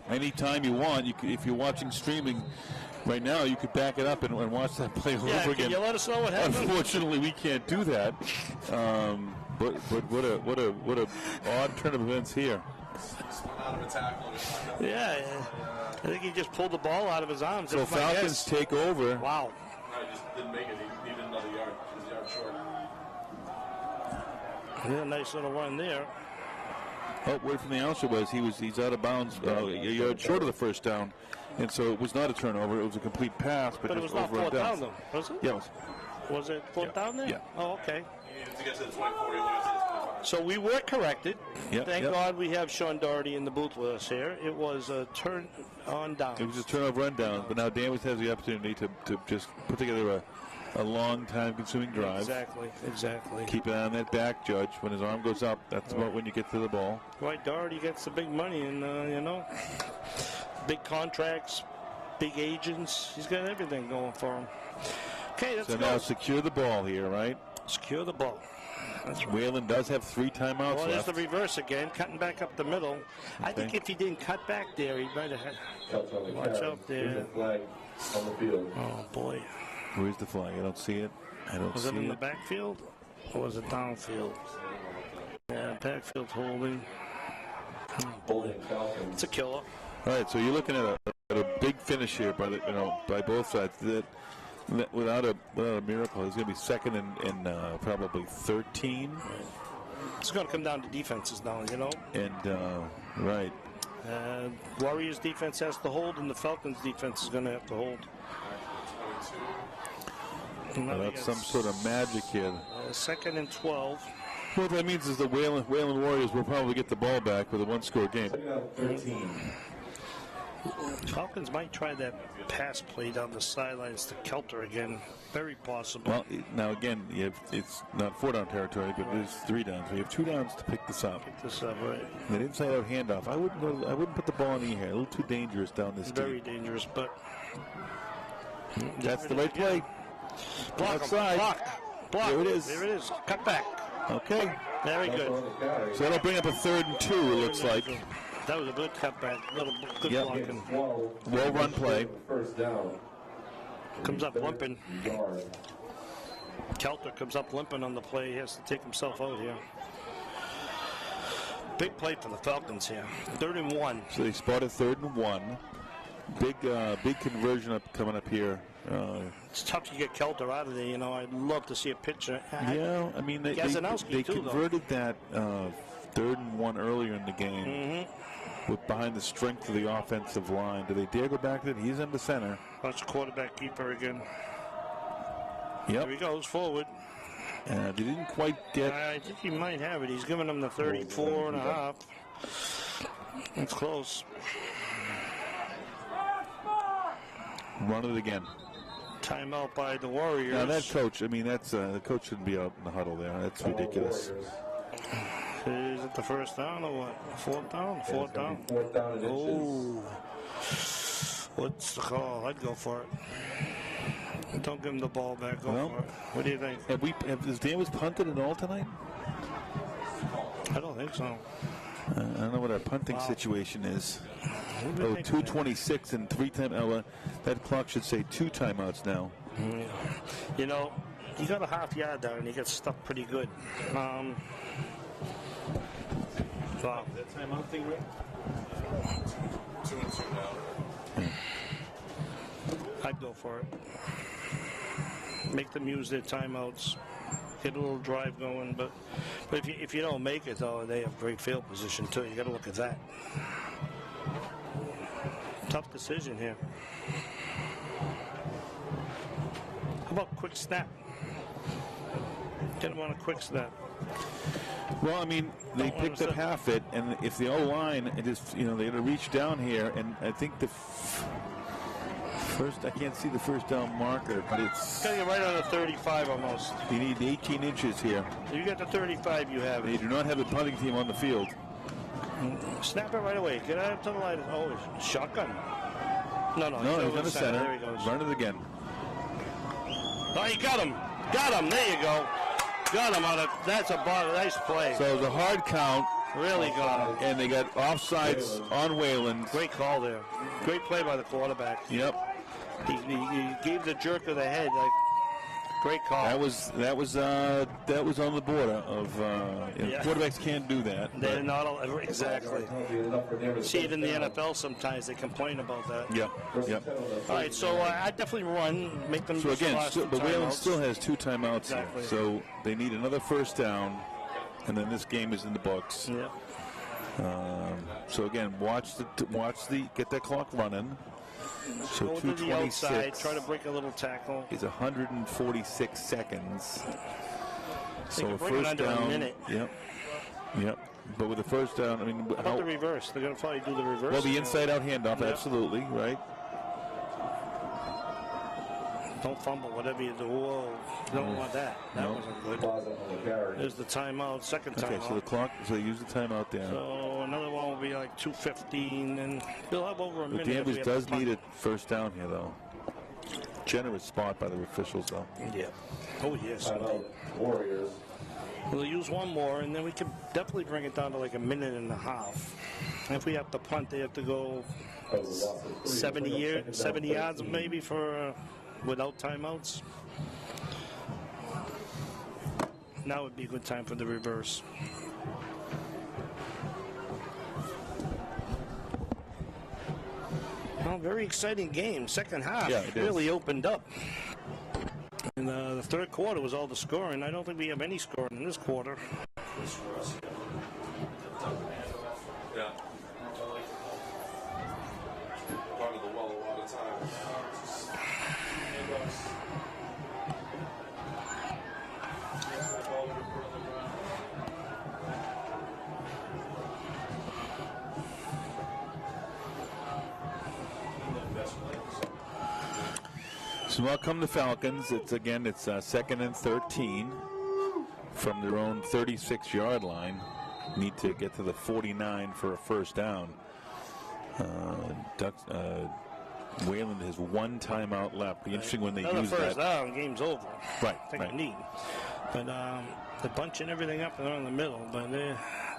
Anytime you want. If you're watching streaming right now, you could back it up and watch that play over again. Can you let us know what happened? Unfortunately, we can't do that. But what a odd turn of events here. Out of a tackle. Yeah. I think he just pulled the ball out of his arms. So Falcons take over. Wow. I just didn't make it. He needed another yard. He was a yard short. Yeah, nice little run there. Oh, word from the announcer was he's out of bounds, a yard short of the first down, and so it was not a turnover. It was a complete pass, but it was not fourth down, though, was it? Yeah, it was. Was it fourth down there? Yeah. Oh, okay. To get to the 24, he only got to the 25. So we were corrected. Yep, Thank God we have Sean Doherty in the booth with us here. It was a turn on down. It was a turnover run down, but now Danvers has the opportunity to just put together a long time consuming drive. Exactly. Keep an eye on that back, Judge. When his arm goes up, that's about when you get to the ball. Right, Doherty gets the big money and, big contracts, big agents. He's got everything going for him. Okay, let's go. So now secure the ball here, right? Secure the ball. That's right. Wayland does have 3 timeouts left. Well, there's the reverse again, cutting back up the middle. I think if he didn't cut back there, he might have had. Watch out there. Flag on the field. Oh, boy. Where's the flag? I don't see it. Was it in the backfield or was it downfield? Yeah, backfield holding. Oh, boy. It's a killer. All right, so you're looking at a big finish here by both sides. Without a miracle, it's going to be second and probably 13. It's going to come down to defenses now, And, right. Warriors defense has to hold, and the Falcons defense is going to have to hold. That's some sort of magic here. Second and 12. What that means is the Wayland Warriors will probably get the ball back with a one-score game. 13. Falcons might try that pass play down the sidelines to Kelter again. Very possible. Well, now again, it's not 4-down territory, but it is 3 downs. We have 2 downs to pick this up. Right. That inside-out handoff. I wouldn't put the ball in the air. A little too dangerous down this Very dangerous, but that's the right play. Block outside. Block. There it is. There it is. Cut back. Okay. Very good. So that'll bring up a 3rd and 2, it looks like. That was a good cutback. Little good blocking. Well-run play. First down. Comes up limping. Kelter comes up limping on the play. He has to take himself out here. Big play for the Falcons here. 3rd and 1. So they spotted 3rd and 1. Big conversion coming up here. It's tough to get Kelter out of there. I'd love to see a picture. Yeah, I mean they converted that 3rd and 1 earlier in the game. With behind the strength of the offensive line. Do they dare go back to it? He's under center. That's quarterback keeper again. Yep. There he goes forward. They didn't quite get. I think he might have it. He's giving him the 34 and a half. That's close. Run it again. Timeout by the Warriors. Now that coach, the coach shouldn't be out in the huddle there. That's ridiculous. Is it the first down or what? 4th down? 4th down? 4th down and oh. What's the call? I'd go for it. Don't give him the ball back. Go for it. What do you think? Has Danvers punted at all tonight? I don't think so. I don't know what our punting situation is. 2:26 and 3 timeouts. That clock should say 2 timeouts now. You got a half yard down and you get stuck pretty good. Wow. That timeout thing, right? 2 and 2 now. I'd go for it. Make them use their timeouts. Get a little drive going, but if you don't make it, though, they have great field position too. You got to look at that. Tough decision here. How about quick snap? Get them on a quick snap. Well, they picked up half it, and if the O-line, they got to reach down here, and I think the first, I can't see the first down marker, but it's... Got to get right on the 35 almost. You need 18 inches here. You got the 35, you have it. They do not have a punting team on the field. Snap it right away. Get out to the line. Oh, shotgun. No, he's on the center. There he goes. Run it again. Oh, you got him. Got him. There you go. Got him on a. That's a nice play. So it was a hard count. Really got him. And they got offsides on Wayland. Great call there. Great play by the quarterback. Yep. He gave the jerk of the head. Like, great call. That was on the border of. Quarterbacks can't do that. They're not exactly. See it in the NFL sometimes. They complain about that. Yep. All right, so I definitely run. Make them. So again, but Wayland timeouts. still has 2 timeouts. Exactly. Here. So they need another first down, and then this game is in the books. Yeah. So again, get that clock running. So go to the outside, 2:26 try to break a little tackle. is 146 seconds. So a bring it first under down. a minute. Yep. But with the first down, I mean, How about the reverse? They're going to probably do the reverse. Well, the inside-out handoff, absolutely, right? Don't fumble, whatever you do. Whoa, you don't want that. That wasn't good. There's the timeout, second timeout. Okay, so the clock, so they use the timeout there. So another one will be like 2:15, and they'll have over a minute. Danvers does need a first down here, though. Generous spot by the officials, though. Yeah. Oh, yes. Warriors. We'll use one more, and then we can definitely bring it down to like a minute and a half. And if we have to punt, they have to go 70 yards maybe for without timeouts. Now would be a good time for the reverse. Well, very exciting game. Second half really opened up. And the third quarter was all the scoring. I don't think we have any scoring in this quarter. Yeah. Part of the well a lot of times. So welcome the Falcons. It's 2nd and 13 from their own 36-yard line. Need to get to the 49 for a first down. Wayland has 1 timeout left. Be interesting when they use that. First down, game's over. Right. I think we need. But they're bunching everything up and they're in the middle. But there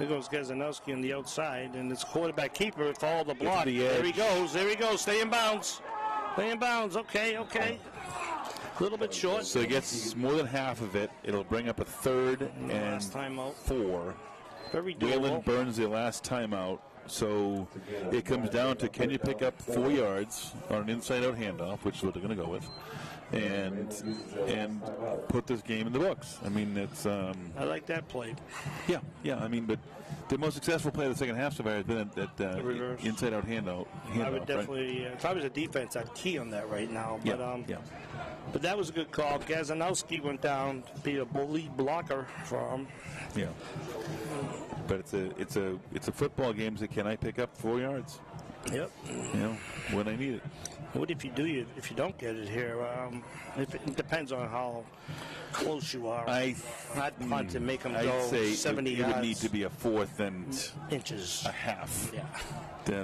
goes Gazanowski on the outside, and it's quarterback keeper. Follow the block. There he goes. Stay in bounds. Okay. A little bit short. So he gets more than half of it. It'll bring up a 3rd and 4. Very doable. Wayland burns the last timeout. So it comes down to, can you pick up 4 yards on an inside-out handoff, which is what they're going to go with, and put this game in the books. I mean, it's. I like that play. Yeah. I mean, but the most successful play of the second half so far has been that inside-out handoff. I would definitely, if I was a defense, I'd key on that right now. But but that was a good call. Gazanowski went down to be a lead blocker for him. Yeah. But it's a football game. So can I pick up 4 yards? Yep. When I need it. What if you don't get it here? It depends on how close you are. I'd punt and make them go 70 yards. It would need to be a 4th and inches, a half. Yeah.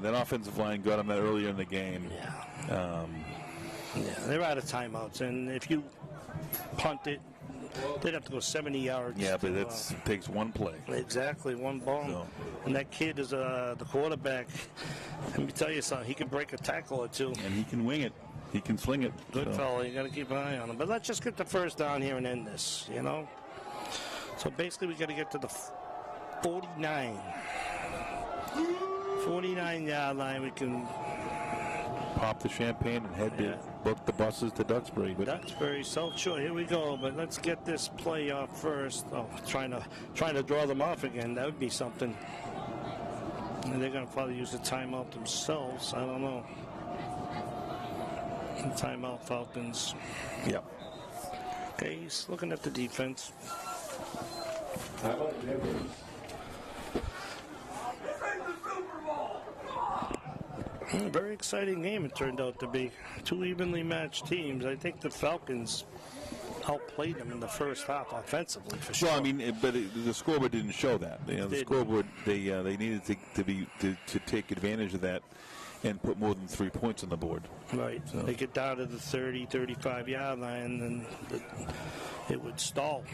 That offensive line got them that earlier in the game. Yeah. They're out of timeouts, and if you punt it, they'd have to go 70 yards. Yeah, but it takes one play. Exactly, one ball. So. And that kid is the quarterback. Let me tell you something. He can break a tackle or two. And he can wing it. He can sling it. Good fella. You got to keep an eye on him. But let's just get the first down here and end this, So basically we got to get to the 49-yard line. We can pop the champagne and head to book the buses to Duxbury. Duxbury, South Shore. Here we go. But let's get this play off first. Oh, trying to draw them off again. That would be something. And they're going to probably use the timeout themselves. I don't know. Timeout Falcons. Yep. Okay, he's looking at the defense. Very exciting game it turned out to be. 2 evenly matched teams. I think the Falcons outplayed them in the first half offensively for sure. Well, I mean, but the scoreboard didn't show that. The scoreboard they needed to take advantage of that and put more than 3 points on the board. Right. So. They get down to the 30, 35-yard line, and it would stall.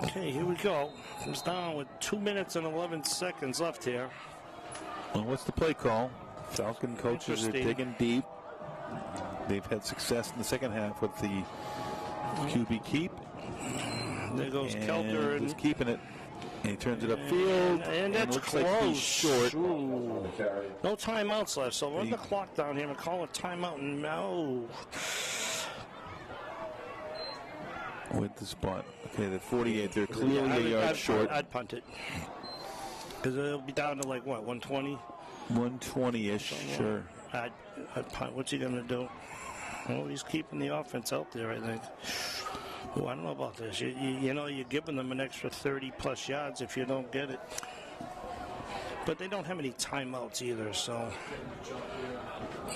Okay, here we go. It's down with 2 minutes and 11 seconds left here. Well, what's the play call? Falcon coaches are digging deep. They've had success in the second half with the QB keep. There goes Kelter. He's keeping it. And he turns it upfield. And that's looks close. like he's short. Ooh. No timeouts left, so run the clock down here and call a timeout. No. With the spot. Okay, the 48. They're clearly a yard short. I'd punt it. Because it'll be down to like, what, 120? 120-ish, sure. I'd punt. What's he going to do? Well, he's keeping the offense out there, I think. Oh, I don't know about this. You know, you're giving them an extra 30-plus yards if you don't get it. But they don't have any timeouts either, so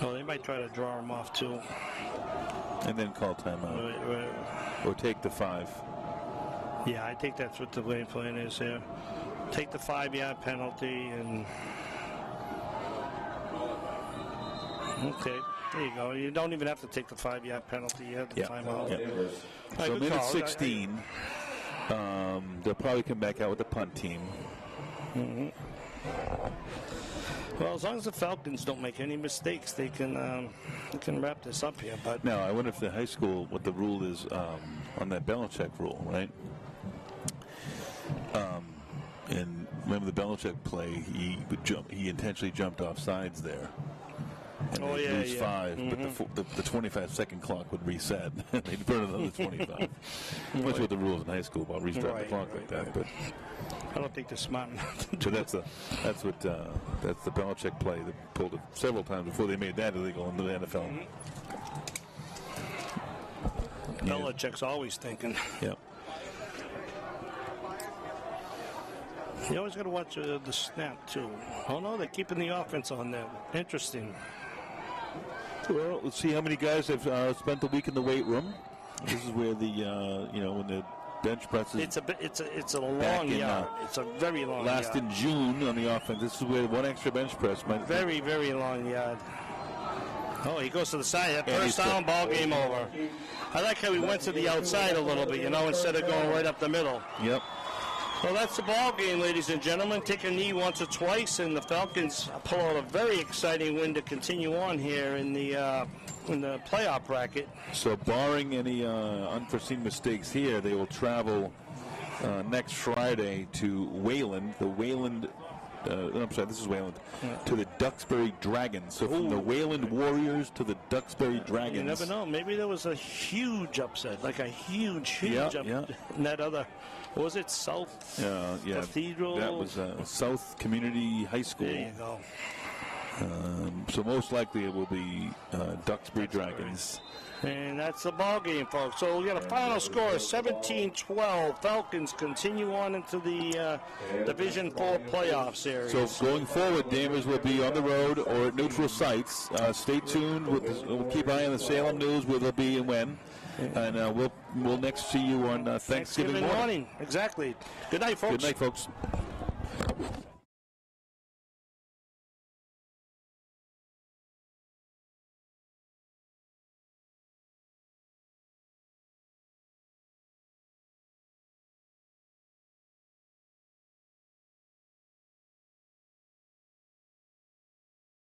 they might try to draw them off, too. And then call timeout. Right. Or take the 5. Yeah, I think that's what the game plan is here. Take the 5-yard penalty and... Okay, there you go. You don't even have to take the 5-yard penalty. You have the timeout. Yeah. So minute 16. They'll probably come back out with the punt team. Mm-hmm. Well, as long as the Falcons don't make any mistakes, they can wrap this up here. But now, I wonder if the high school, what the rule is on that Belichick rule, right? And remember the Belichick play, he intentionally jumped off sides there. And they'd lose 5, but the 25-second clock would reset. They'd burn another 25. I'm not sure what the rules in high school about restarting the clock like that, but I don't think they're smart enough to do that's the Belichick play that pulled it several times before they made that illegal in the NFL. Belichick's always thinking. Yep. You always got to watch the snap, too. Oh, no, they're keeping the offense on there. Interesting. Well, let's see how many guys have spent the week in the weight room. This is where the, when the bench presses. It's a long yard. It's a very long last yard. In June on the offense. This is where one extra bench press might. Very, very long yard. Oh, he goes to the side. That first down, ball game over. I like how he went to the outside a little bit, instead of going right up the middle. Yep. Well, that's the ball game, ladies and gentlemen. Take a knee once or twice, and the Falcons pull out a very exciting win to continue on here in the playoff bracket. So, barring any unforeseen mistakes here, they will travel next Friday to Wayland. The Wayland. I'm sorry, this is Wayland. To the Duxbury Dragons. So from the Wayland Warriors to the Duxbury Dragons. You never know. Maybe there was a huge upset, like a huge upset in that other. What was it? South Cathedral? That was South Community High School. There you go. So most likely it will be Duxbury Dragons. And that's the ball game, folks. So we got a final score of 17-12. Falcons continue on into the Division 4 playoff series. So going forward, Danvers will be on the road or at neutral sites. Stay tuned. We'll keep an eye on the Salem News, where they'll be and when. And we'll next see you on Thanksgiving morning. Exactly. Good night, folks. Good night, folks.